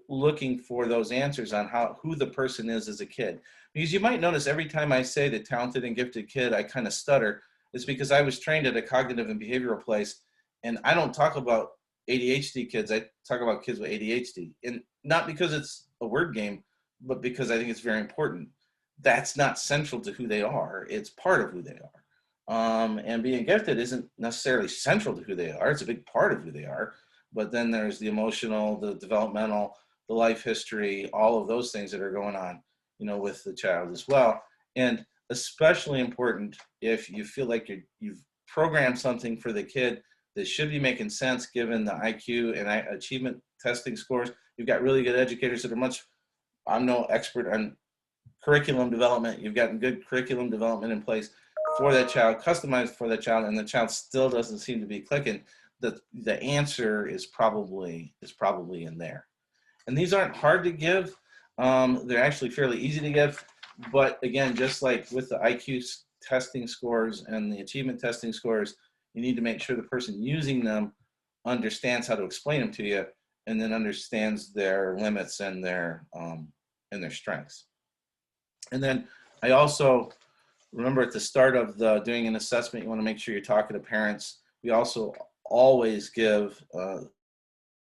looking for those answers on who the person is as a kid. Because you might notice every time I say the talented and gifted kid, I kind of stutter. It's because I was trained at a cognitive and behavioral place, and I don't talk about ADHD kids, I talk about kids with ADHD. And not because it's a word game, but because I think it's very important. That's not central to who they are. It's part of who they are. And being gifted isn't necessarily central to who they are. It's a big part of who they are. But then there's the emotional, the developmental, the life history, all of those things that are going on, with the child as well. And especially important if you feel like you've programmed something for the kid that should be making sense given the IQ and achievement testing scores. You've got really good educators that are I'm no expert on curriculum development. You've gotten good curriculum development in place for that child, customized for that child, and the child still doesn't seem to be clicking. The answer is probably in there. And these aren't hard to give. They're actually fairly easy to give. But again, just like with the IQ testing scores and the achievement testing scores, you need to make sure the person using them understands how to explain them to you, and then understands their limits and their strengths. And then I also remember at the start of doing an assessment, you want to make sure you're talking to parents. We also always give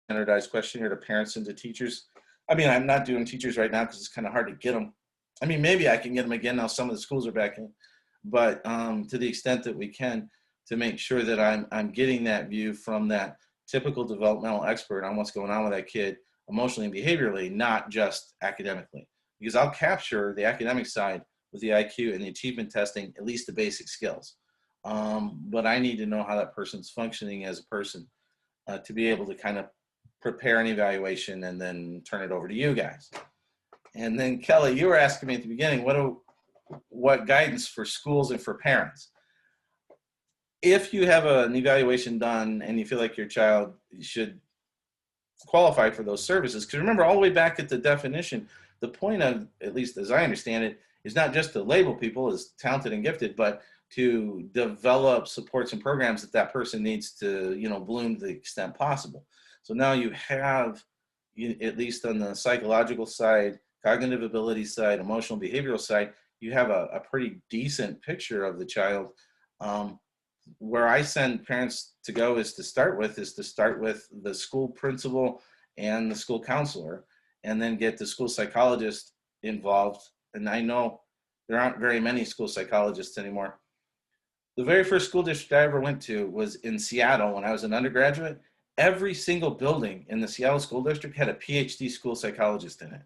standardized questionnaire to parents and to teachers. I mean, I'm not doing teachers right now because it's kind of hard to get them. I mean, maybe I can get them again now. Some of the schools are back in, but to the extent that we can, to make sure that I'm getting that view from that typical developmental expert on what's going on with that kid emotionally and behaviorally, not just academically. Because I'll capture the academic side with the IQ and the achievement testing, at least the basic skills. But I need to know how that person's functioning as a person to be able to kind of prepare an evaluation and then turn it over to you guys. And then Kelley, you were asking me at the beginning, what guidance for schools and for parents? If you have an evaluation done and you feel like your child should qualify for those services, because remember all the way back at the definition, the point of, at least as I understand it, is not just to label people as talented and gifted, but to develop supports and programs that that person needs to, you know, bloom to the extent possible. So now you have, at least on the psychological side, cognitive ability side, emotional behavioral side, you have a pretty decent picture of the child. Where I send parents to go is to start with the school principal and the school counselor, and then get the school psychologist involved. And I know there aren't very many school psychologists anymore. The very first school district I ever went to was in Seattle when I was an undergraduate. Every single building in the Seattle school district had a PhD school psychologist in it.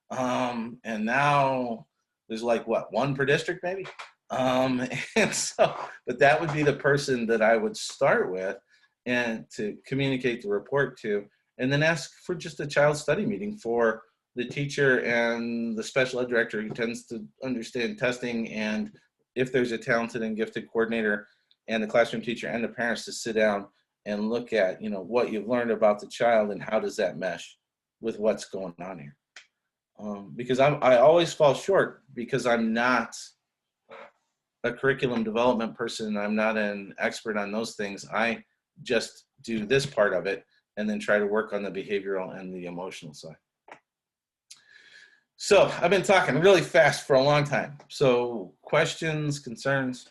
And now there's like, what, one per district maybe? And so, but that would be the person that I would start with and to communicate the report to, and then ask for just a child study meeting for the teacher and the special ed director who tends to understand testing, and if there's a talented and gifted coordinator, and the classroom teacher and the parents to sit down and look at, you know, what you've learned about the child and how does that mesh with what's going on here. Because I always fall short because I'm not a curriculum development person. I'm not an expert on those things. I just do this part of it and then try to work on the behavioral and the emotional side. So I've been talking really fast for a long time. So questions, concerns?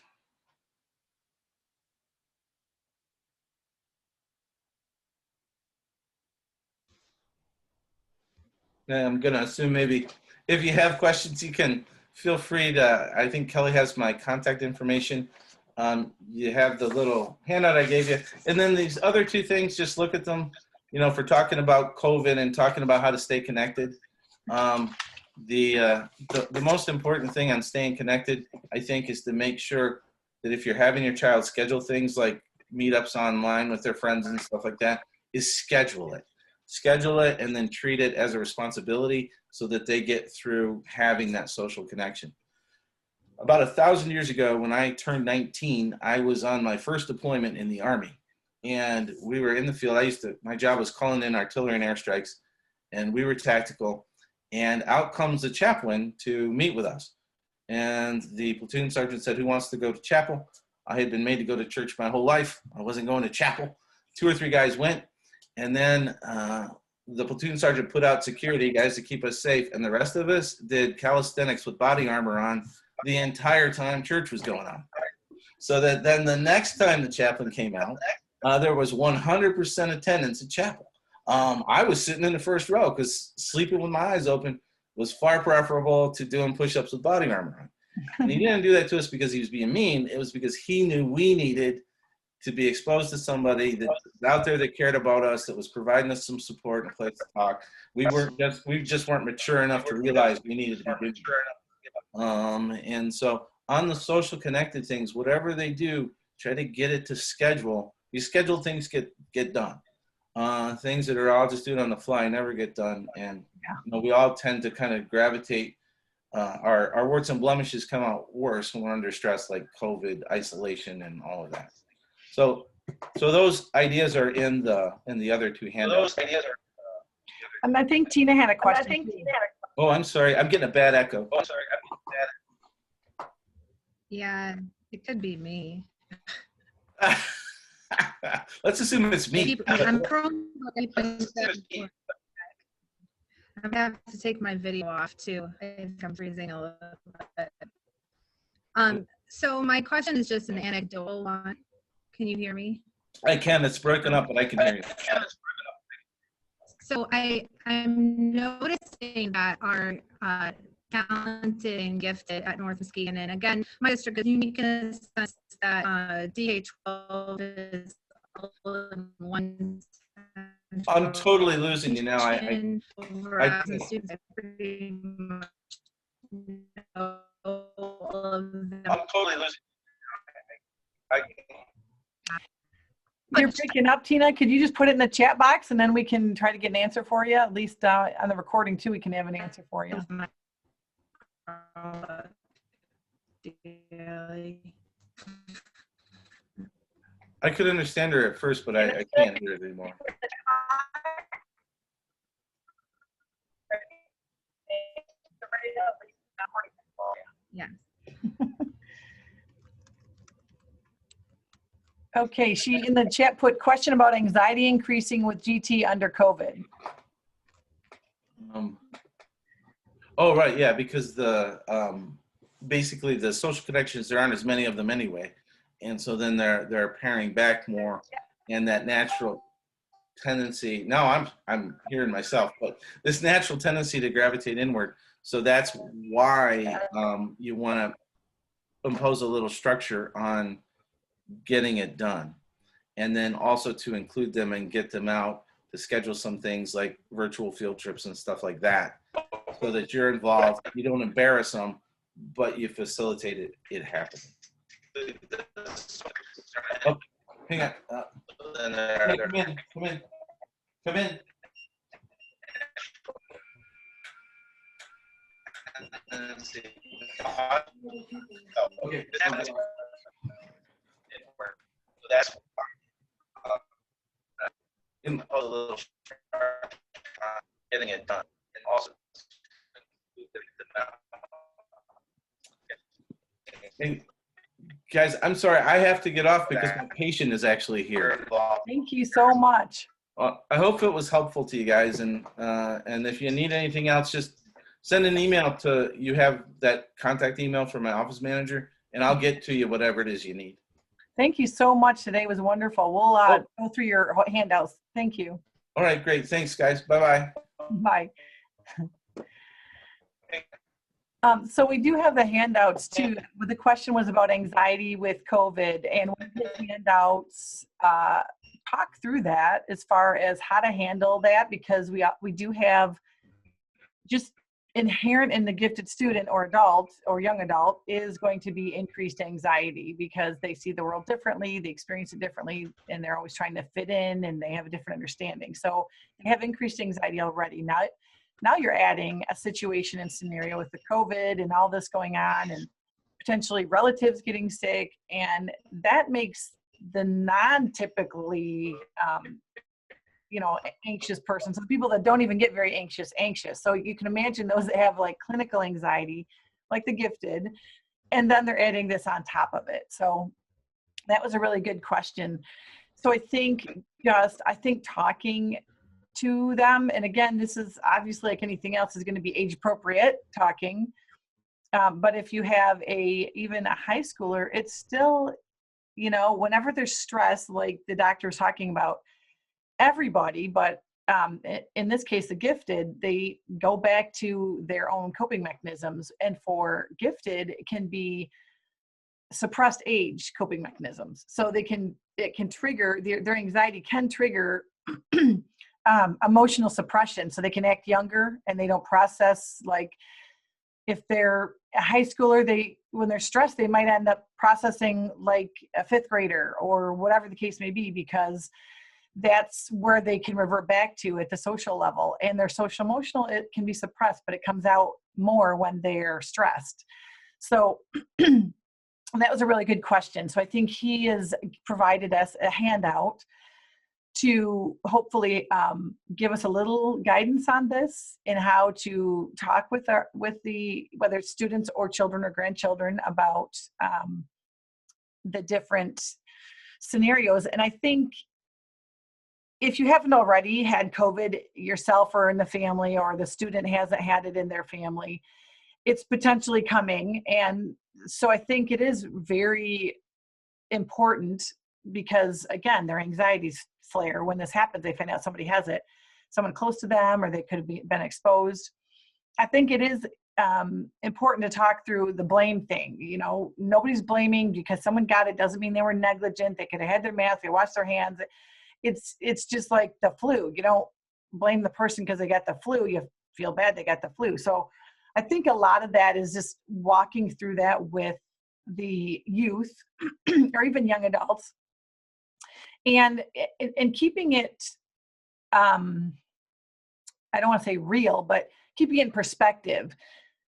And I'm going to assume maybe if you have questions, you can feel free to, I think Kelley has my contact information. You have the little handout I gave you. And then these other two things, just look at them, you know, for talking about COVID and talking about how to stay connected. The most important thing on staying connected, I think, is to make sure that if you're having your child schedule things like meetups online with their friends and stuff like that, is schedule it. Schedule it and then treat it as a responsibility so that they get through having that social connection. About 1,000 years ago, when I turned 19, I was on my first deployment in the Army. And we were in the field. My job was calling in artillery and airstrikes, and we were tactical. And out comes the chaplain to meet with us. And the platoon sergeant said, "Who wants to go to chapel?" I had been made to go to church my whole life. I wasn't going to chapel. 2 or 3 guys went. And then the platoon sergeant put out security guys to keep us safe. And the rest of us did calisthenics with body armor on the entire time church was going on. So that then the next time the chaplain came out, there was 100% attendance at chapel. I was sitting in the first row because sleeping with my eyes open was far preferable to doing push-ups with body armor on. And he didn't do that to us because he was being mean. It was because he knew we needed to be exposed to somebody that was out there that cared about us, that was providing us some support and a place to talk. We just weren't mature enough to realize we needed to be doing. And so on the social connected things, whatever they do, try to get it to schedule. You schedule things get done. Things that are all just doing on the fly never get done. And you know, we all tend to kind of gravitate. Our warts and blemishes come out worse when we're under stress, like COVID, isolation, and all of that. So those ideas are in the other two handouts. And I think Tina had a question. Oh, I'm sorry. I'm getting a bad echo. Yeah, it could be me. Let's assume it's me. I'm gonna have to take my video off too. I think I'm freezing a little bit. So my question is just an anecdotal one. Can you hear me? I can. It's broken up, but I can hear you. So I'm noticing that our talented and gifted at North Muskegon, and again, my district is unique in the sense that DH12 is all in one. I'm totally losing you now. I students, I pretty much know all of them. I'm totally losing. You're picking up, Tina. Could you just put it in the chat box and then we can try to get an answer for you? At least on the recording too, we can have an answer for you. I could understand her at first, but I can't hear it anymore. Yes. Okay, she in the chat put question about anxiety increasing with GT under COVID. Oh, right, yeah, because the basically the social connections, there aren't as many of them anyway, and so then they're paring back more, and that natural tendency. Now I'm hearing myself, but this natural tendency to gravitate inward. So that's why you want to impose a little structure on getting it done, and then also to include them and get them out to schedule some things like virtual field trips and stuff like that, so that you're involved. You don't embarrass them, but you facilitate it happening. Oh, hang on. Hey, come in. Okay. So that's impose a little getting it done, and also Hey, guys, I'm sorry, I have to get off because my patient is actually here. Thank you so much. I hope it was helpful to you guys, and if you need anything else, just send an email to, you have that contact email from my office manager, and I'll get to you whatever it is you need. Thank you so much. Today was wonderful. We'll go through your handouts. Thank you. All right, great. Thanks, guys. Bye-bye. Bye. So we do have the handouts too. The question was about anxiety with COVID, and with the handouts, talk through that as far as how to handle that, because we do have just inherent in the gifted student or adult or young adult is going to be increased anxiety because they see the world differently, they experience it differently, and they're always trying to fit in, and they have a different understanding. So they have increased anxiety already. Now you're adding a situation and scenario with the COVID and all this going on, and potentially relatives getting sick, and that makes the non-typically anxious person, so the people that don't even get very anxious. So you can imagine those that have like clinical anxiety, like the gifted, and then they're adding this on top of it. So that was a really good question. So I think talking to them, and again, this is obviously like anything else is going to be age appropriate talking, but if you have even a high schooler, it's still, whenever there's stress, like the doctor was talking about, everybody, but in this case, the gifted, they go back to their own coping mechanisms. And for gifted, it can be suppressed age coping mechanisms. So it can trigger, their anxiety can trigger emotional suppression. So they can act younger and they don't process, like if they're a high schooler, when they're stressed, they might end up processing like a fifth grader or whatever the case may be, because that's where they can revert back to at the social level. And their social emotional, it can be suppressed, but it comes out more when they're stressed. So that was a really good question. So I think he has provided us a handout to hopefully give us a little guidance on this and how to talk with whether it's students or children or grandchildren about the different scenarios. And I think if you haven't already had COVID yourself or in the family, or the student hasn't had it in their family, it's potentially coming. And so I think it is very important, because again, their anxieties flare when this happens. They find out somebody has it, someone close to them, or they could have been exposed. I think it is important to talk through the blame thing. Nobody's blaming because someone got it. Doesn't mean they were negligent. They could have had their mask, they washed their hands. It's just like the flu. You don't blame the person because they got the flu. You feel bad they got the flu. So I think a lot of that is just walking through that with the youth or even young adults, and keeping it, I don't want to say real, but keeping it in perspective.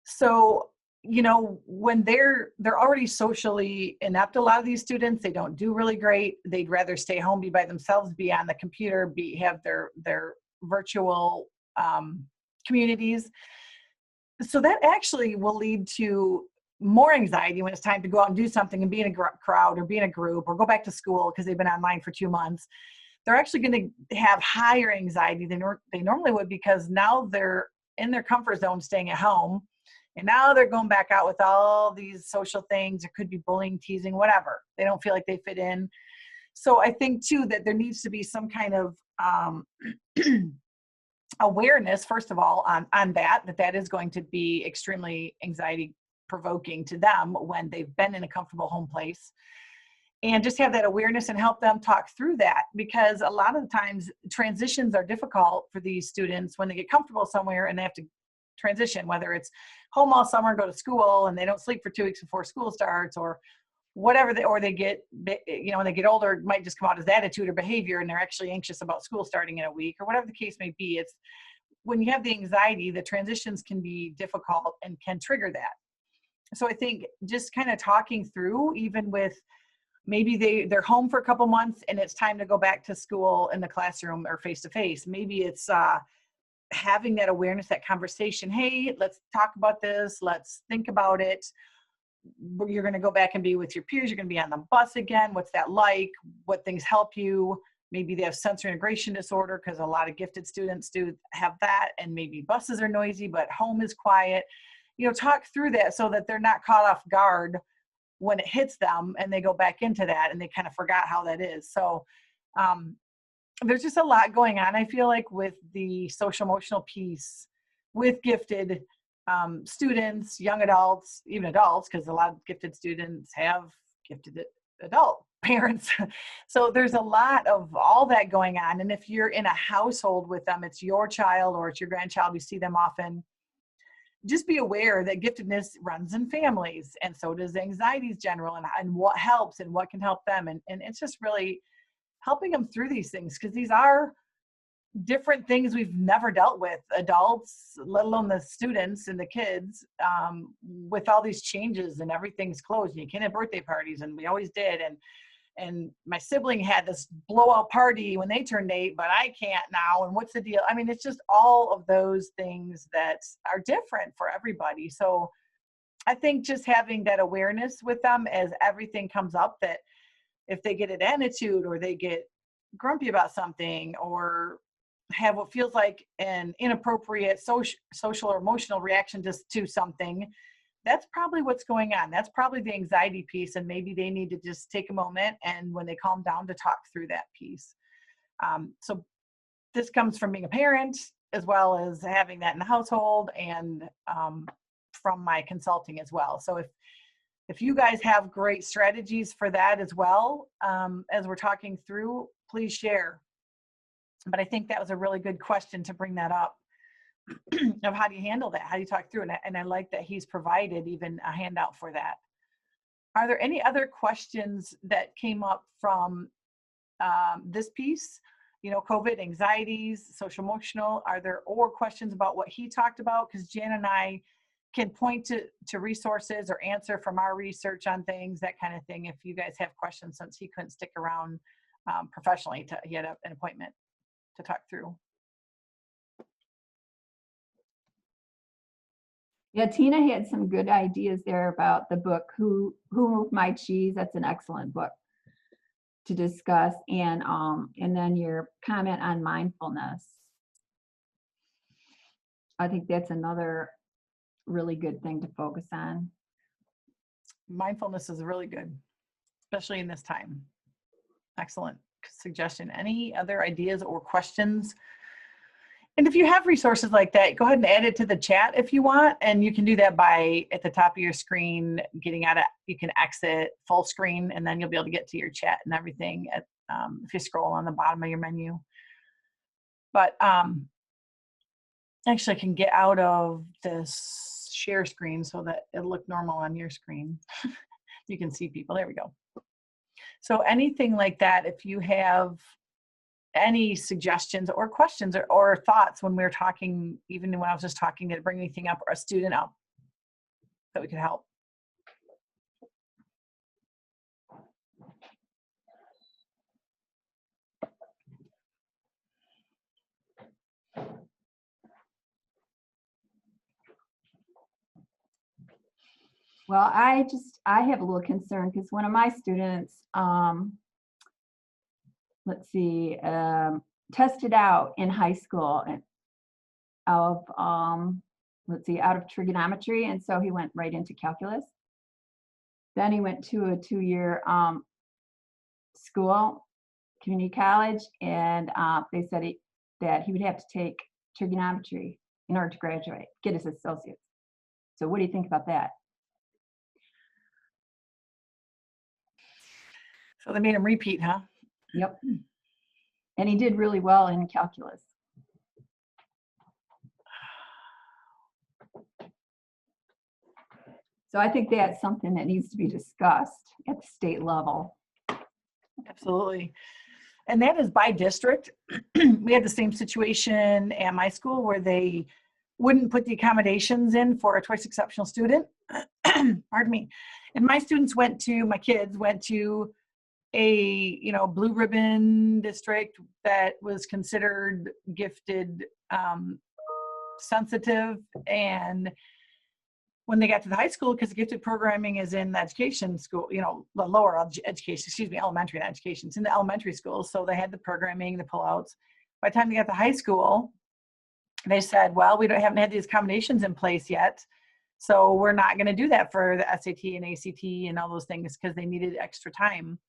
So, when they're already socially inept, a lot of these students, they don't do really great. They'd rather stay home, be by themselves, be on the computer, have their virtual communities. So that actually will lead to more anxiety when it's time to go out and do something and be in a crowd or be in a group or go back to school because they've been online for 2 months. They're actually going to have higher anxiety than they normally would, because now they're in their comfort zone staying at home. And now they're going back out with all these social things. It could be bullying, teasing, whatever. They don't feel like they fit in. So I think too that there needs to be some kind of awareness, first of all, on that is going to be extremely anxiety provoking to them when they've been in a comfortable home place. And just have that awareness and help them talk through that, because a lot of the times transitions are difficult for these students when they get comfortable somewhere and they have to transition, whether it's home all summer, go to school, and they don't sleep for 2 weeks before school starts, or whatever, or they get, when they get older, it might just come out as attitude or behavior, and they're actually anxious about school starting in a week, or whatever the case may be. It's when you have the anxiety, the transitions can be difficult and can trigger that. So I think just kind of talking through, even with maybe they're home for a couple months and it's time to go back to school in the classroom or face-to-face. Maybe it's having that awareness, that conversation. Hey, let's talk about this. Let's think about it. You're going to go back and be with your peers. You're going to be on the bus again. What's that like? What things help you? Maybe they have sensory integration disorder, because a lot of gifted students do have that. And maybe buses are noisy, but home is quiet. Talk through that so that they're not caught off guard when it hits them and they go back into that and they kind of forgot how that is. So there's just a lot going on, I feel like, with the social emotional piece with gifted students, young adults, even adults, because a lot of gifted students have gifted adult parents. So there's a lot of all that going on. And if you're in a household with them, it's your child or it's your grandchild, you see them often, just be aware that giftedness runs in families, and so does anxieties general, and what helps and what can help them. And it's just really helping them through these things, because these are different things we've never dealt with, adults, let alone the students and the kids, with all these changes and everything's closed. And you can't have birthday parties, and we always did. And my sibling had this blowout party when they turned 8, but I can't now. And what's the deal? I mean, it's just all of those things that are different for everybody. So I think just having that awareness with them as everything comes up, that if they get an attitude or they get grumpy about something or have what feels like an inappropriate social or emotional reaction just to something, that's probably what's going on. That's probably the anxiety piece, and maybe they need to just take a moment and when they calm down to talk through that piece. So this comes from being a parent, as well as having that in the household, and from my consulting as well. So if you guys have great strategies for that as well, as we're talking through, please share. But I think that was a really good question to bring that up. Of how do you handle that? How do you talk through it? And I like that he's provided even a handout for that. Are there any other questions that came up from this piece? COVID, anxieties, social emotional. Are there or questions about what he talked about? Because Jan and I can point to resources or answer from our research on things, that kind of thing. If you guys have questions, since he couldn't stick around professionally, he had an appointment to talk through. Yeah, Tina had some good ideas there about the book, Who Moved My Cheese? That's an excellent book to discuss. And then your comment on mindfulness. I think that's another really good thing to focus on. Mindfulness is really good, especially in this time. Excellent suggestion. Any other ideas or questions? And if you have resources like that, go ahead and add it to the chat if you want. And you can do that by, at the top of your screen, getting out of, you can exit full screen, and then you'll be able to get to your chat and everything if you scroll on the bottom of your menu. But actually I can get out of this share screen so that it'll look normal on your screen. You can see people. There we go. So anything like that, if you have any suggestions or questions or thoughts when we were talking, even when I was just talking, to bring anything up or a student up that we could help. Well, I have a little concern because one of my students, let's see, tested out in high school and of, out of trigonometry. And so he went right into calculus. Then he went to a 2-year school, community college, and they said that he would have to take trigonometry in order to graduate, get his associates. So what do you think about that? So they made him repeat, huh? Yep. And he did really well in calculus. So I think that's something that needs to be discussed at the state level. Absolutely. And that is by district. We had the same situation at my school where they wouldn't put the accommodations in for a twice exceptional student. Pardon me. And my kids went to a blue ribbon district that was considered gifted sensitive. And when they got to the high school, because gifted programming is in the education school, the lower education, elementary education, it's in the elementary schools. So they had the programming, the pullouts. By the time they got to high school, they said, well, we haven't had these accommodations in place yet. So we're not going to do that for the SAT and ACT and all those things because they needed extra time.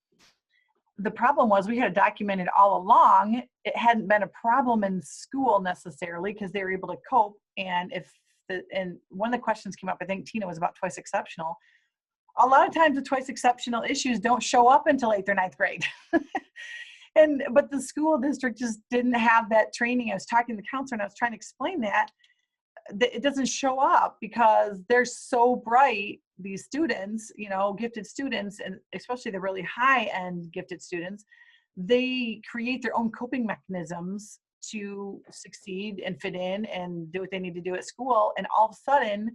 The problem was we had documented all along. It hadn't been a problem in school necessarily because they were able to cope. And and one of the questions came up, I think Tina, was about twice exceptional. A lot of times the twice exceptional issues don't show up until 8th or 9th grade. But the school district just didn't have that training. I was talking to the counselor and I was trying to explain that it doesn't show up because they're so bright, these students, gifted students, and especially the really high-end gifted students, they create their own coping mechanisms to succeed and fit in and do what they need to do at school. And all of a sudden,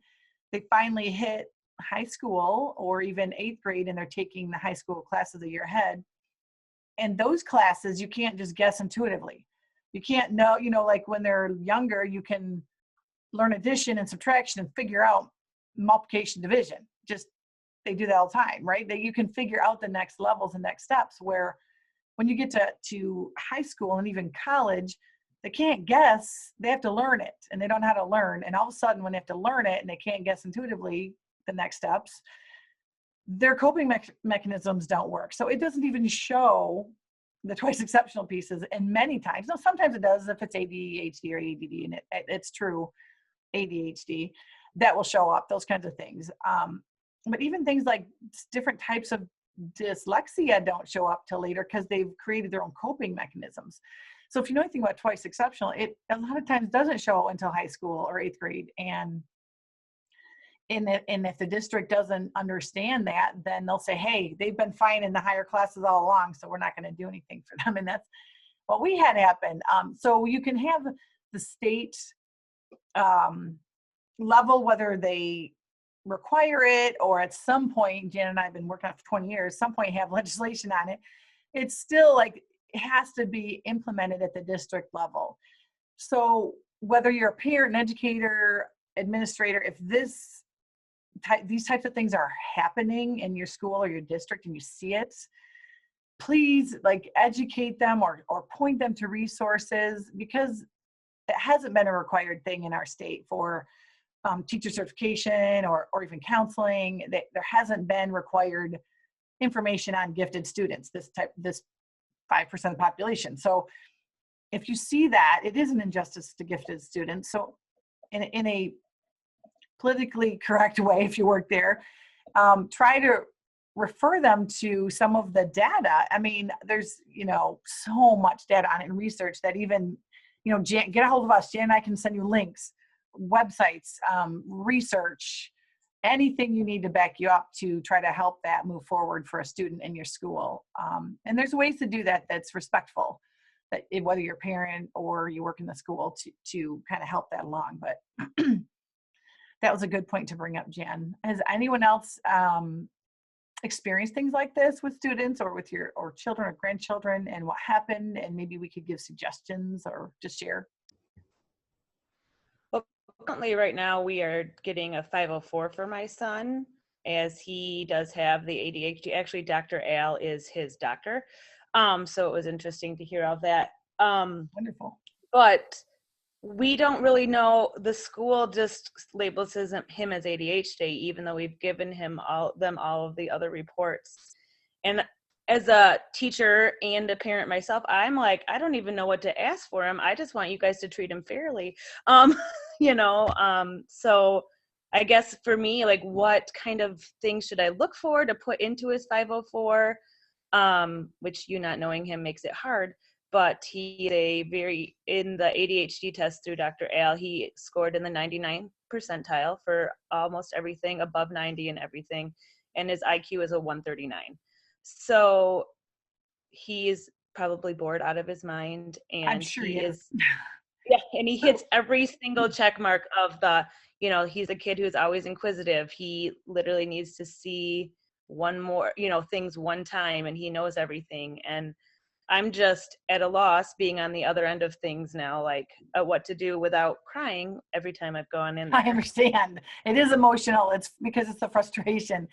they finally hit high school or even 8th grade and they're taking the high school classes a year ahead. And those classes, you can't just guess intuitively. You can't know, like when they're younger, you can learn addition and subtraction and figure out multiplication, division. Just, they do that all the time, right? That you can figure out the next levels and next steps, where when you get to high school and even college, they can't guess, they have to learn it and they don't know how to learn. And all of a sudden when they have to learn it and they can't guess intuitively the next steps, their coping mechanisms don't work. So it doesn't even show the twice exceptional pieces. And many times, no, sometimes it does if it's ADHD or ADD, and it's true, ADHD, that will show up, those kinds of things. But even things like different types of dyslexia don't show up till later because they've created their own coping mechanisms. So if you know anything about twice exceptional, it a lot of times doesn't show until high school or 8th grade. And if the district doesn't understand that, then they'll say, hey, they've been fine in the higher classes all along, so we're not going to do anything for them. And that's what we had happen. So you can have the state level, whether they require it or at some point, Jan and I have been working on it for 20 years, some point have legislation on it. It's still like, it has to be implemented at the district level. So whether you're a parent, an educator, administrator, if these types of things are happening in your school or your district and you see it, please educate them or point them to resources, because it hasn't been a required thing in our state for teacher certification or even counseling. There hasn't been required information on gifted students, this 5% of the population. So if you see that, it is an injustice to gifted students. So in a politically correct way, if you work there, try to refer them to some of the data. I mean, there's, so much data on it and research that even, Jan, get a hold of us. Jan and I can send you links, websites, research, anything you need to back you up to try to help that move forward for a student in your school. And there's ways to do that that's respectful, that whether you're a parent or you work in the school to kind of help that along. But that was a good point to bring up, Jan. Has anyone else experienced things like this with students or with your children or grandchildren, and what happened? And maybe we could give suggestions or just share. Well, currently right now we are getting a 504 for my son. as he does have the ADHD. Actually, Dr. Al is his doctor. So it was interesting to hear all that. Wonderful. But we don't really know. The school just labels him as ADHD, even though we've given him all of the other reports. And as a teacher and a parent myself, I'm like, I don't even know what to ask for him. I just want you guys to treat him fairly. So I guess for me, like, what kind of things should I look for to put into his 504? Which, you not knowing him makes it hard. But he in the ADHD test through Dr. Al, he scored in the 99th percentile for almost everything, above 90 and everything. And his IQ is a 139. So he is probably bored out of his mind. And I'm sure he is. Yeah, and he hits every single check mark of the, he's a kid who's always inquisitive. He literally needs to see things one time, and he knows everything. And I'm just at a loss being on the other end of things now, like what to do without crying every time I've gone in there. I understand. It is emotional. It's because it's a frustration.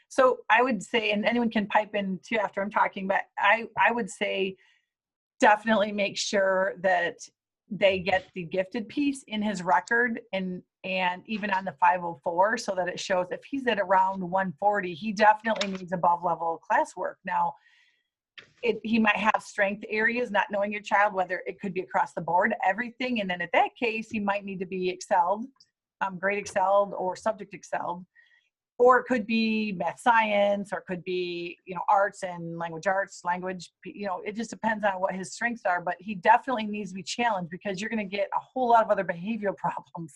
So I would say, and anyone can pipe in too after I'm talking, but I would say definitely make sure that they get the gifted piece in his record and even on the 504, so that it shows if he's at around 140, he definitely needs above level classwork. Now, he might have strength areas, not knowing your child, whether it could be across the board, everything. And then in that case, he might need to be excelled, grade excelled or subject excelled, or it could be math science, or it could be, arts and language, it just depends on what his strengths are, but he definitely needs to be challenged, because you're going to get a whole lot of other behavioral problems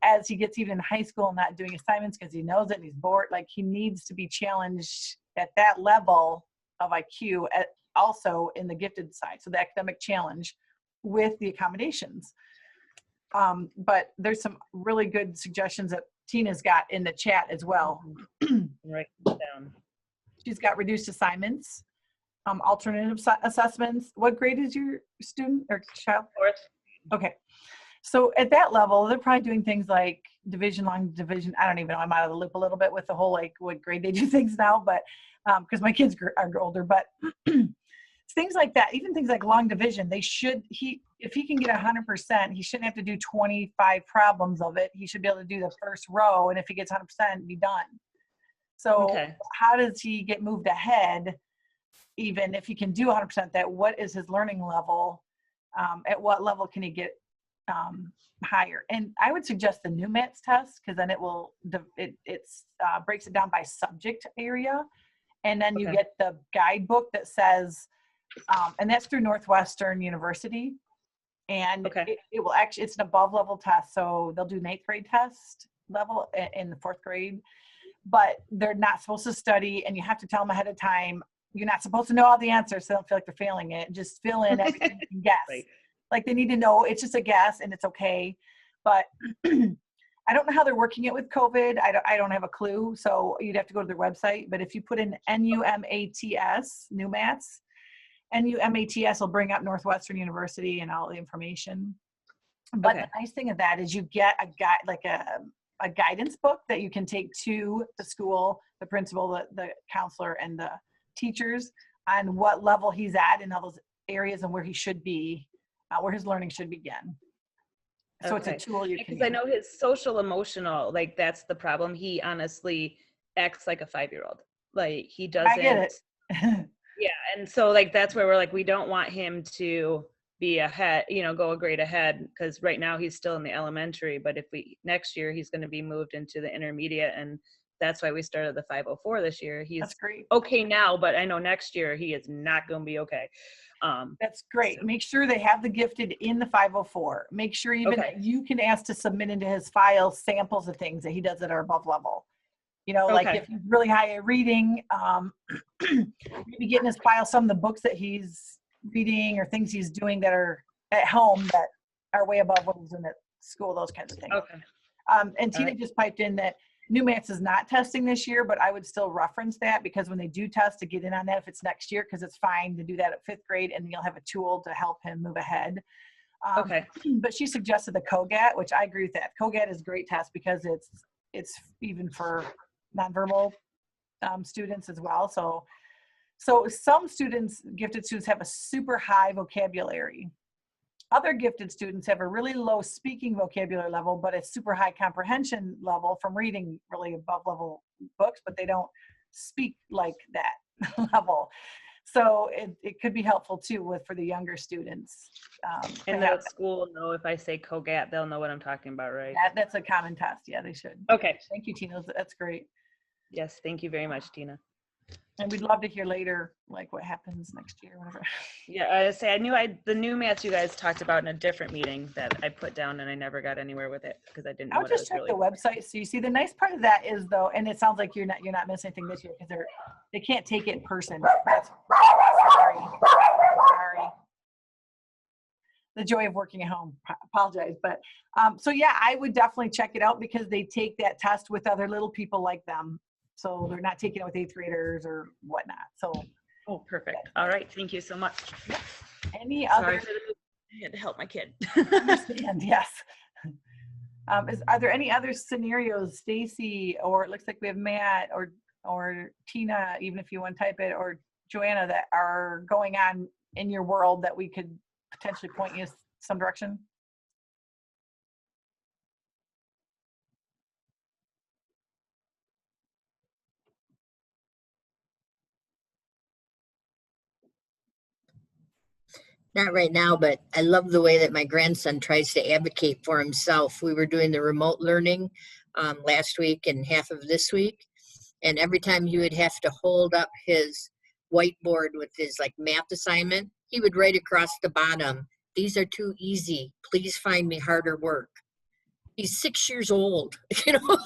as he gets even in high school and not doing assignments because he knows it and he's bored. Like, he needs to be challenged at that level of IQ, also in the gifted side, so the academic challenge with the accommodations. But there's some really good suggestions that Tina's got in the chat as well. Write it down. She's got reduced assignments, alternative assessments. What grade is your student or child? Fourth. Okay. So at that level, they're probably doing things like division, long division. I don't even know. I'm out of the loop a little bit with the whole, like, what grade they do things now, but because my kids are older, but things like that, even things like long division, if he can get 100%, he shouldn't have to do 25 problems of it. He should be able to do the first row, and if he gets 100%, be done. So How does he get moved ahead, even if he can do 100%? That what is his learning level? At what level can he get higher? And I would suggest the NewMats test, because then it breaks it down by subject area, and then you get the guidebook that says, and that's through Northwestern University, and it will actually, it's an above level test, so they'll do 9th grade test level in the 4th grade, but they're not supposed to study, and you have to tell them ahead of time. You're not supposed to know all the answers, so they don't feel like they're failing it. Just fill in everything you can guess. Right. Like, they need to know it's just a guess, and it's okay. But I don't know how they're working it with COVID. I don't have a clue. So you'd have to go to their website. But if you put in NUMATS, NUMATS will bring up Northwestern University and all the information. But the nice thing of that is you get a guide, like a guidance book that you can take to the school, the principal, the counselor, and the teachers on what level he's at in all those areas and where he should be, where his learning should begin. So it's a tool you can use. Because I know his social emotional, like, that's the problem. He honestly acts like a 5-year-old. Like, he doesn't. I get it. Yeah, and so, like, that's where we're like, we don't want him to be ahead, go a grade ahead, because right now he's still in the elementary, but if next year he's going to be moved into the intermediate, and that's why we started the 504 this year. He's That's great. Okay now, but I know next year he is not going to be okay. That's great. So make sure they have the gifted in the 504. Make sure even that you can ask to submit into his file samples of things that he does that are above level. Like if he's really high at reading, maybe get in his file some of the books that he's reading or things he's doing that are at home that are way above what he's doing at school, those kinds of things. And Tina just piped in that NewMats is not testing this year, but I would still reference that, because when they do test, to get in on that if it's next year, because it's fine to do that at 5th grade, and you'll have a tool to help him move ahead. But she suggested the COGAT, which I agree with that. COGAT is a great test because it's it's even for nonverbal students as well. So some students, gifted students, have a super high vocabulary. Other gifted students have a really low speaking vocabulary level, but a super high comprehension level from reading really above level books, but they don't speak like that level. So it could be helpful too for the younger students. And the school will know if I say COGAT, they'll know what I'm talking about, right? That's a common test. Yeah, they should. Okay. Thank you, Tina. That's great. Yes, thank you very much, Tina. And we'd love to hear later, like what happens next year, whatever. Yeah, I knew the new math you guys talked about in a different meeting that I put down, and I never got anywhere with it because I didn't know I would just check the website. So you see, the nice part of that is though, and it sounds like you're not missing anything this year because they can't take it in person. Sorry. The joy of working at home. Apologize, but so yeah, I would definitely check it out because they take that test with other little people like them. So they're not taking it with 8th graders or whatnot. So. Oh, perfect. All right. Thank you so much. Any Sorry other? I had to help my kid. Understand, yes. Are there any other scenarios, Stacy, or it looks like we have Matt or Tina, even if you want to type it, or Joanna, that are going on in your world that we could potentially point you some direction? Not right now, but I love the way that my grandson tries to advocate for himself. We were doing the remote learning last week and half of this week. And every time he would have to hold up his whiteboard with his like math assignment, he would write across the bottom, "These are too easy. Please find me harder work." He's 6 years old, you know.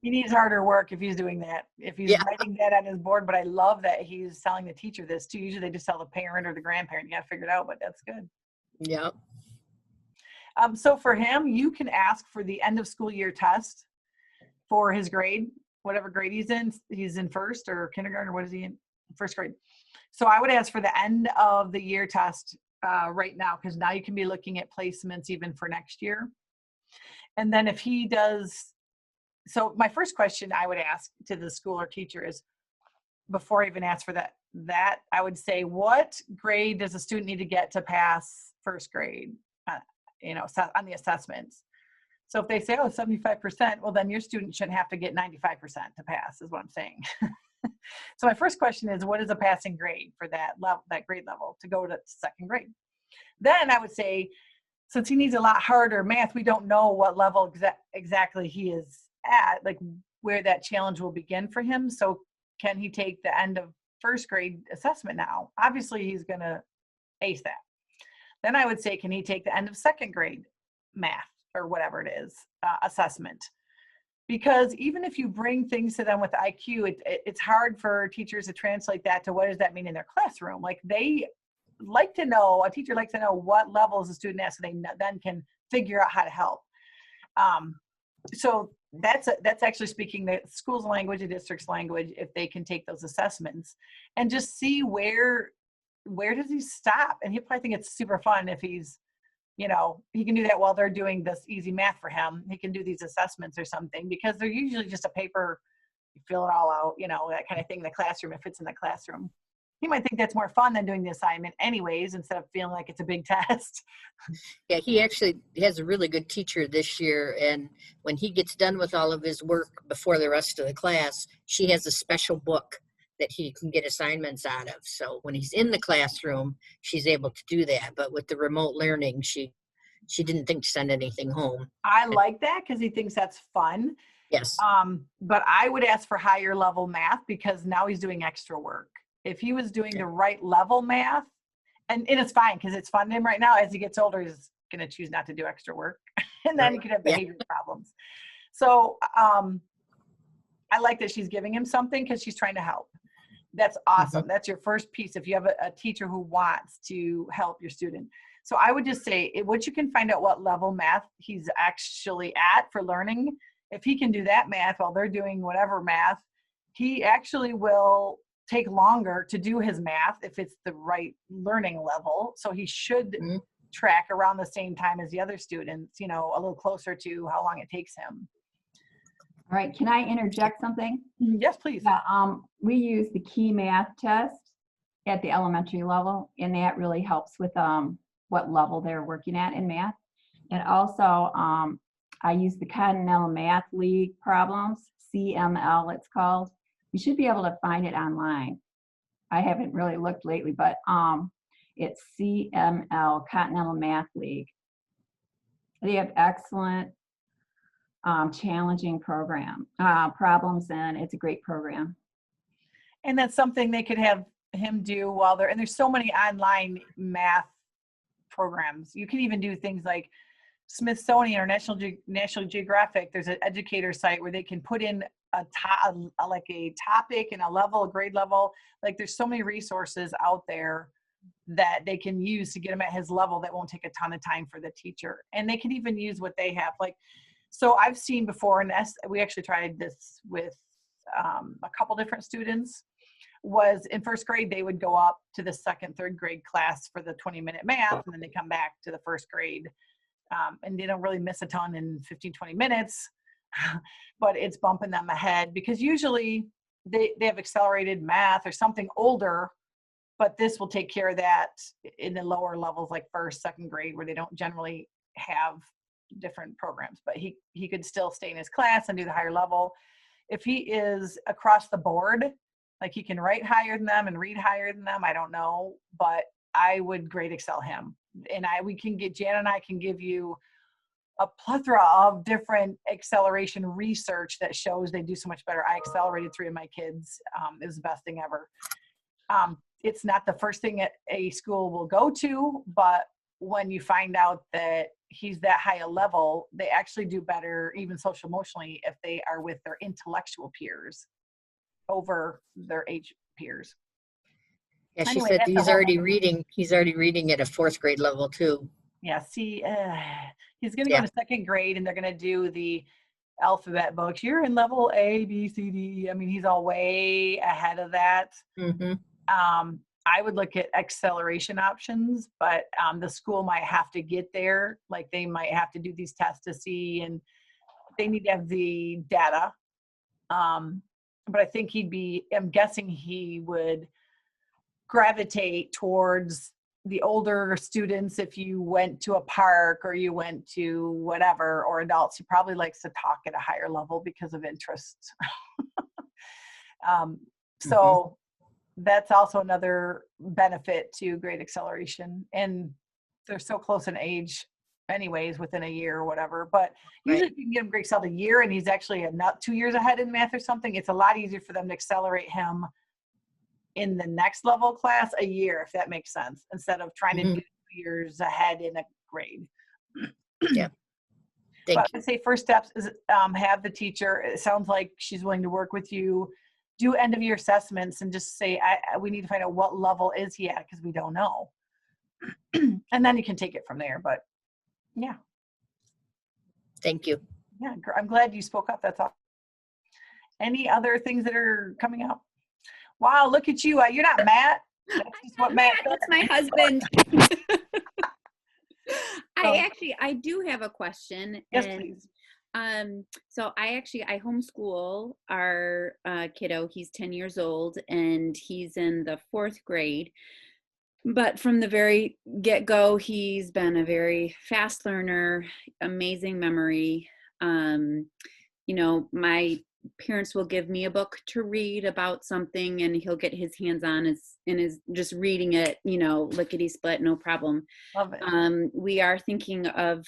He needs harder work if he's doing that, if he's writing that on his board. But I love that he's telling the teacher this too. Usually they just tell the parent or the grandparent. You got to figure it out, but that's good. Yeah. So for him, you can ask for the end of school year test for his grade, whatever grade he's in. He's in first or kindergarten, or what is he in? First grade. So I would ask for the end of the year test right now, because now you can be looking at placements even for next year. And then if he does, so my first question I would ask to the school or teacher is, before I even ask for that I would say, what grade does a student need to get to pass first grade, on the assessments? So if they say, 75%, well, then your student shouldn't have to get 95% to pass, is what I'm saying. So my first question is, what is a passing grade for that level, that grade level, to go to second grade? Then I would say, since he needs a lot harder math, we don't know what level exactly he is at, like where that challenge will begin for him. So can he take the end of first grade assessment now? Obviously he's going to ace that. Then I would say, can he take the end of second grade math or whatever it is, assessment? Because even if you bring things to them with IQ, it's hard for teachers to translate that to what does that mean in their classroom. Like they like to know, a teacher likes to know what level is the student at, so they then can figure out how to help. So that's actually speaking the school's language, the district's language, if they can take those assessments and just see where does he stop. And he'll probably think it's super fun if he's, he can do that while they're doing this easy math for him. He can do these assessments or something, because they're usually just a paper, you fill it all out, that kind of thing in the classroom, if it's in the classroom. He might think that's more fun than doing the assignment anyways, instead of feeling like it's a big test. Yeah, he actually has a really good teacher this year. And when he gets done with all of his work before the rest of the class, she has a special book that he can get assignments out of. So when he's in the classroom, she's able to do that. But with the remote learning, she didn't think to send anything home. I like that because he thinks that's fun. Yes. But I would ask for higher level math, because now he's doing extra work. If he was doing the right level math, and it's fine because it's fun to him right now. As he gets older, he's going to choose not to do extra work, and then he could have behavior problems. So I like that she's giving him something because she's trying to help. That's awesome. Mm-hmm. That's your first piece if you have a teacher who wants to help your student. So I would just say, once you can find out what level math he's actually at for learning, if he can do that math while they're doing whatever math, he actually will take longer to do his math if it's the right learning level. So he should track around the same time as the other students, a little closer to how long it takes him. All right, can I interject something? Yes, please. Yeah, we use the key math test at the elementary level, and that really helps with what level they're working at in math. And also, I use the Continental Math League problems, CML it's called. You should be able to find it online. I haven't really looked lately, but it's CML, Continental Math League. They have excellent challenging problems, and it's a great program. And that's something they could have him do while they're, and there's so many online math programs. You can even do things like Smithsonian or National Geographic. There's an educator site where they can put in like a topic and a level, a grade level. Like there's so many resources out there that they can use to get him at his level that won't take a ton of time for the teacher. And they can even use what they have. Like, so I've seen before, and we actually tried this with a couple different students, was in first grade, they would go up to the second, third grade class for the 20-minute math, and then they come back to the first grade. And they don't really miss a ton in 15, 20 minutes, but it's bumping them ahead because usually they have accelerated math or something older, but this will take care of that in the lower levels, like first, second grade, where they don't generally have different programs, but he could still stay in his class and do the higher level. If he is across the board, like he can write higher than them and read higher than them, I don't know, but I would grade excel him. And Jan and I can give you a plethora of different acceleration research that shows they do so much better. I accelerated 3 of my kids. It was the best thing ever. It's not the first thing a school will go to, but when you find out that he's that high a level, they actually do better, even social emotionally, if they are with their intellectual peers over their age peers. Yeah, she Anyway, said that's he's a whole already other- reading. He's already reading at a 4th grade level too. Yeah, see, he's going to go to second grade, and they're going to do the alphabet books. You're in level A, B, C, D. I mean, he's all way ahead of that. Mm-hmm. I would look at acceleration options, but the school might have to get there. Like they might have to do these tests to see, and they need to have the data. But I think I'm guessing he would gravitate towards the older students. If you went to a park or you went to whatever, or adults, he probably likes to talk at a higher level because of interests. So that's also another benefit to grade acceleration. And they're so close in age anyways, within a year or whatever. But usually if you can get him grade excelled a year and he's actually not 2 years ahead in math or something, it's a lot easier for them to accelerate him in the next level class a year, if that makes sense, instead of trying to do 2 years ahead in a grade. Yeah. But I'd say first steps is have the teacher, it sounds like she's willing to work with you, do end of year assessments and just say, we need to find out what level is he at, because we don't know. And then you can take it from there. But yeah. Thank you. Yeah, I'm glad you spoke up. That's all. Any other things that are coming up? Wow, look at you. You're not Matt. That's just what Matt does. That's my husband. I do have a question. Yes, please. So I homeschool our kiddo. He's 10 years old and he's in the 4th grade. But from the very get-go, he's been a very fast learner, amazing memory. My parents will give me a book to read about something and he'll get his hands on and is just reading it, lickety split, no problem. Love it. We are thinking of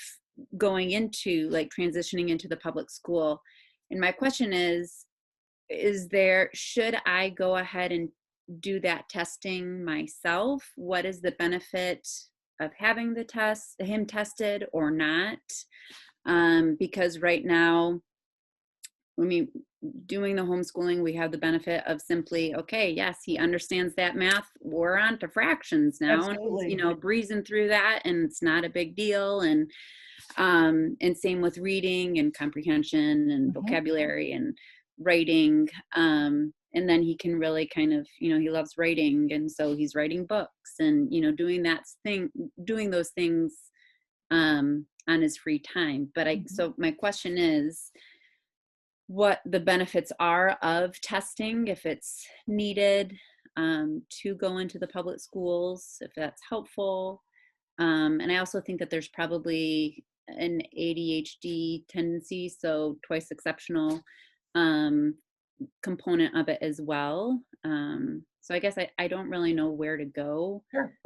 going into transitioning into the public school. And my question is should I go ahead and do that testing myself? What is the benefit of having him tested or not? Because right now, doing the homeschooling, we have the benefit of simply, okay, yes, he understands that math. We're on to fractions now. Absolutely. And, breezing through that, and it's not a big deal. And same with reading and comprehension and vocabulary and writing. And then he can really kind of, he loves writing. And so he's writing books and, doing those things on his free time. But so my question is, what the benefits are of testing, if it's needed to go into the public schools, if that's helpful. And I also think that there's probably an ADHD tendency, so twice exceptional component of it as well. So I guess I don't really know where to go. Sure.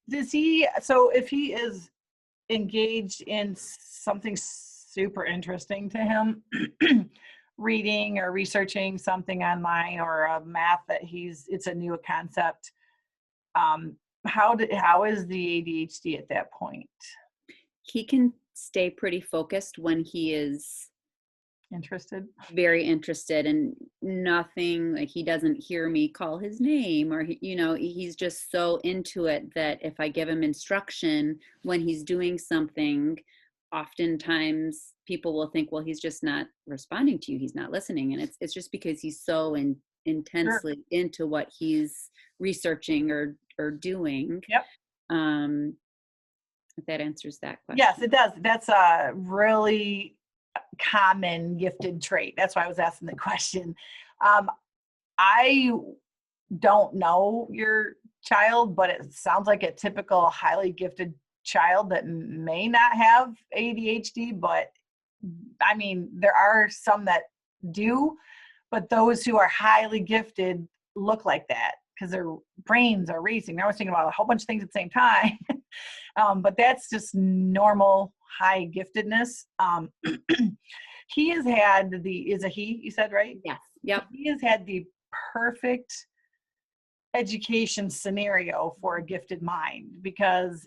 Does he, so if he is engaged in something super interesting to him, reading or researching something online, or a math that it's a new concept, how is the ADHD at that point? He can stay pretty focused when he is Interested? Very interested, and nothing, like, he doesn't hear me call his name, or he's just so into it that if I give him instruction when he's doing something, oftentimes people will think, well, he's just not responding to you, he's not listening, and it's just because he's so intensely into what he's researching or doing. Yep. If that answers that question. Yes, it does. That's a really common gifted trait. That's why I was asking the question. I don't know your child, but it sounds like a typical highly gifted child that may not have ADHD, but I mean, there are some that do, but those who are highly gifted look like that because their brains are racing. They're always thinking about a whole bunch of things at the same time. But that's just normal high giftedness. He has had you said, right? Yes. Yep. He has had the perfect education scenario for a gifted mind, because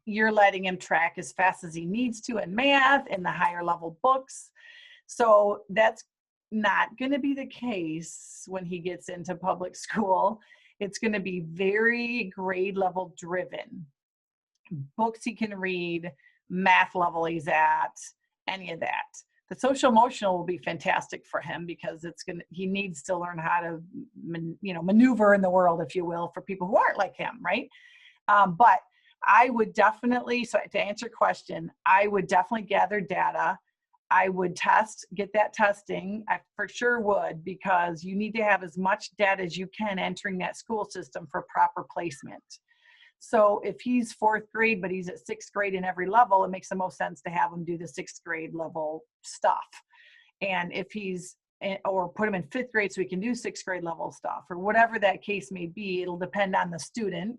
you're letting him track as fast as he needs to in math and the higher level books. So that's not going to be the case when he gets into public school. It's going to be very grade level driven. Books he can read, math level he's at, any of that. The social emotional will be fantastic for him because he needs to learn how to maneuver in the world, if you will, for people who aren't like him, right? But I would definitely, so to answer your question, I would definitely gather data. I would get that testing. I for sure would, because you need to have as much data as you can entering that school system for proper placement. So if he's fourth grade, but he's at sixth grade in every level, it makes the most sense to have him do the sixth grade level stuff. And if or put him in fifth grade so he can do sixth grade level stuff, or whatever that case may be, it'll depend on the student.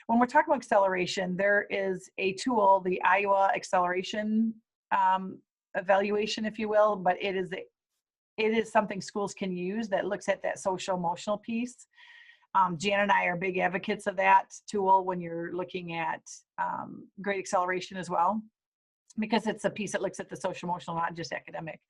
When we're talking about acceleration, there is a tool, the Iowa acceleration evaluation, if you will, but it is something schools can use that looks at that social emotional piece. Jan and I are big advocates of that tool when you're looking at grade acceleration as well, because it's a piece that looks at the social emotional, not just academic,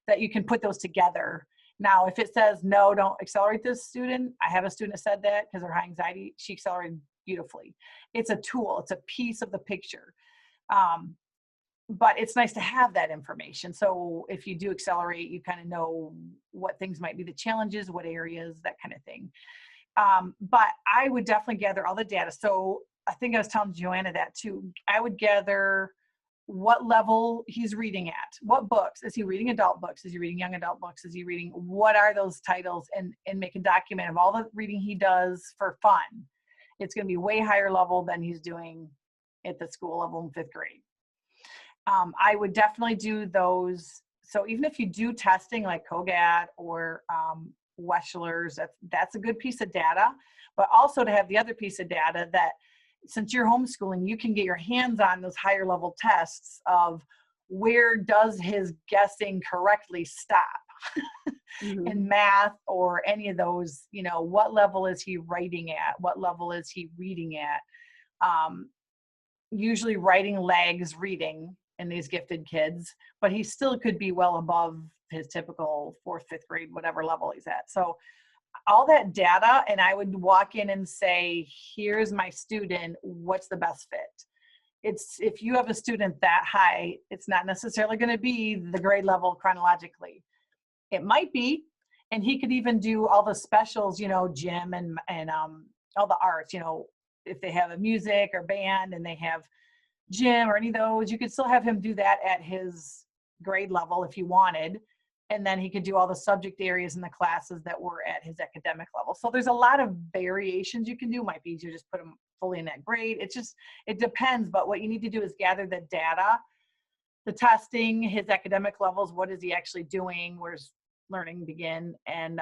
that you can put those together. Now, if it says, no, don't accelerate this student, I have a student that said that because they're high anxiety, she accelerated beautifully. It's a tool, it's a piece of the picture. But it's nice to have that information. So if you do accelerate, you kind of know what things might be the challenges, what areas, that kind of thing. But I would definitely gather all the data. So I think I was telling Joanna that too. I would gather what level he's reading at, what books. Is he reading adult books? Is he reading young adult books? Is he reading, what are those titles? And make a document of all the reading he does for fun. It's going to be way higher level than he's doing at the school level in fifth grade. I would definitely do those. So even if you do testing like COGAT or Wechsler's, that's a good piece of data, but also to have the other piece of data that since you're homeschooling, you can get your hands on those higher level tests of where does his guessing correctly stop in math or any of those, what level is he writing at? What level is he reading at? Usually writing lags reading in these gifted kids, but he still could be well above his typical fourth, fifth grade, whatever level he's at. So all that data, and I would walk in and say, here's my student, what's the best fit? If you have a student that high, it's not necessarily going to be the grade level chronologically. It might be, and he could even do all the specials, gym and all the arts, if they have a music or band and they have gym or any of those, you could still have him do that at his grade level if he wanted. And then he could do all the subject areas in the classes that were at his academic level. So there's a lot of variations you can do. Might be easier to just put him fully in that grade. It depends, but what you need to do is gather the data, the testing, his academic levels, what is he actually doing, where's learning begin, and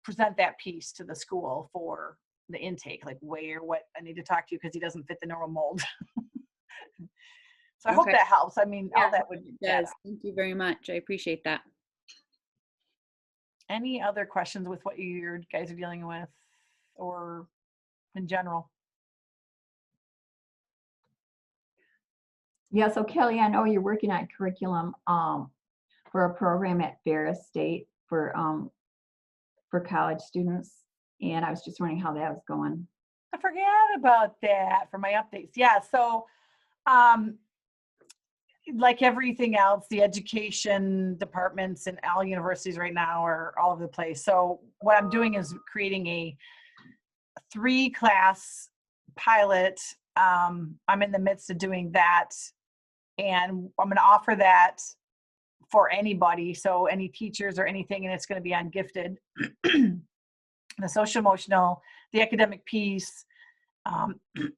present that piece to the school for the intake, like what I need to talk to you because he doesn't fit the normal mold. So I hope that helps. I mean, all that would be does. Thank you very much. I appreciate that. Any other questions with what you guys are dealing with or in general? Yeah, so Kelley, I know you're working on curriculum for a program at Ferris State for college students, and I was just wondering how that was going. I forgot about that for my updates. Yeah, so like everything else, the education departments in all universities right now are all over the place. So what I'm doing is creating a 3-class pilot. I'm in the midst of doing that, and I'm going to offer that for anybody. So any teachers or anything, and it's going to be on gifted, the social emotional, the academic piece, a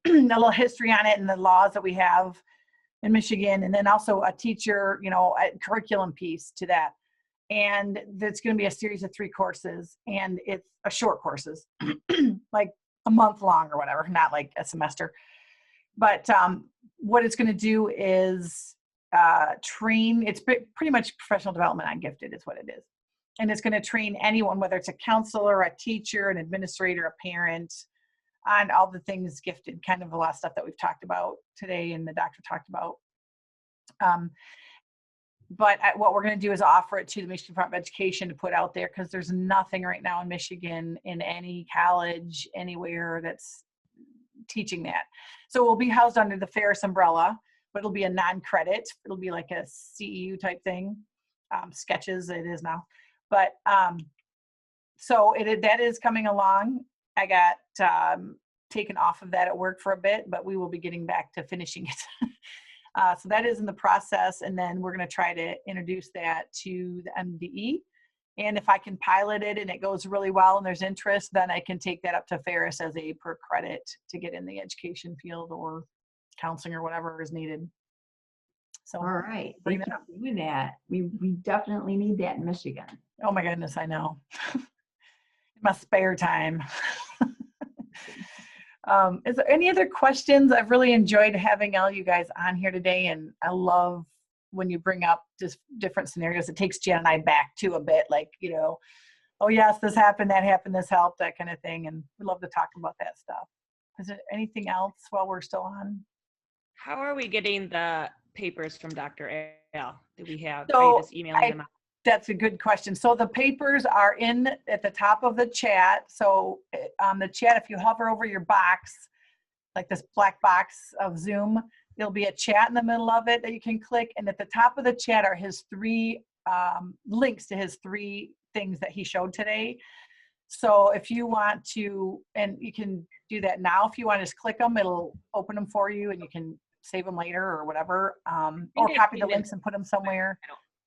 little history on it and the laws that we have in Michigan, and then also a teacher, a curriculum piece to that. And it's going to be a series of 3 courses, and it's a short courses, like a month long or whatever, not like a semester. But what it's going to do is train, it's pretty much professional development on gifted is what it is. And it's going to train anyone, whether it's a counselor, a teacher, an administrator, a parent, on all the things gifted, kind of a lot of stuff that we've talked about today and the doctor talked about. But what we're going to do is offer it to the Michigan Department of Education to put out there, because there's nothing right now in Michigan in any college anywhere that's teaching that. So it will be housed under the Ferris umbrella, but it'll be a non-credit. It'll be like a CEU type thing. Sketches it is now. But so that is coming along. I got taken off of that at work for a bit, but we will be getting back to finishing it. So that is in the process, and then we're going to try to introduce that to the MDE. And if I can pilot it and it goes really well and there's interest, then I can take that up to Ferris as a per credit to get in the education field or counseling or whatever is needed. So all right, thank you for doing that. We definitely need that in Michigan. Oh my goodness, I know. My spare time. Is there any other questions? I've really enjoyed having all you guys on here today, and I love when you bring up just different scenarios. It takes Jen and I back to a bit, like, oh yes, this happened, that happened, this helped, that kind of thing, and we love to talk about that stuff. Is there anything else while we're still on? How are we getting the papers from Dr. Al? Do we have, So are you just emailing them out? That's a good question. So the papers are at the top of the chat. So on the chat, if you hover over your box, like this black box of Zoom, there'll be a chat in the middle of it that you can click. And at the top of the chat are his 3 links to his 3 things that he showed today. So if you want to, and you can do that now, if you want to just click them, it'll open them for you and you can save them later or whatever, or copy the links and put them somewhere.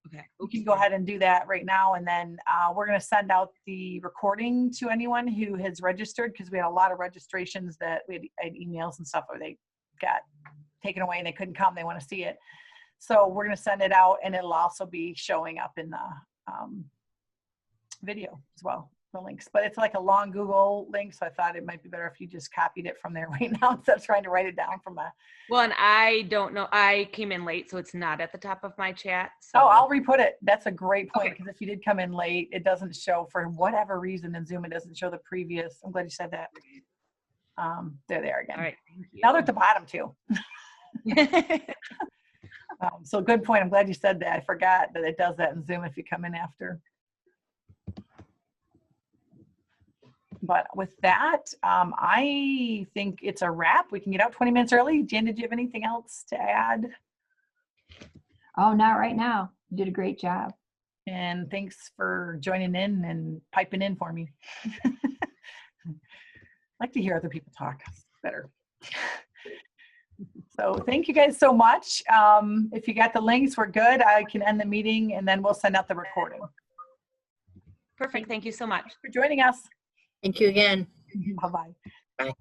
Okay. You can go ahead and do that right now. And then we're going to send out the recording to anyone who has registered, because we had a lot of registrations that we had emails and stuff where they got taken away and they couldn't come. They want to see it. So we're going to send it out, and it'll also be showing up in the video as well, the links. But it's like a long Google link, so I thought it might be better if you just copied it from there right now instead of trying to write it down from a... Well, and I don't know, I came in late, so it's not at the top of my chat. So. Oh, I'll re-put it. That's a great point, because Okay. if you did come in late, it doesn't show for whatever reason in Zoom. It doesn't show the previous. I'm glad you said that. There they are again. All right. Thank you. Now they're at the bottom too. So good point. I'm glad you said that. I forgot that it does that in Zoom if you come in after. But with that, I think it's a wrap. We can get out 20 minutes early. Jan, did you have anything else to add? Oh, not right now. You did a great job. And thanks for joining in and piping in for me. I like to hear other people talk. It's better. So thank you guys so much. If you got the links, we're good. I can end the meeting and then we'll send out the recording. Perfect. Thank you so much. For joining us. Thank you again. Bye-bye. Bye.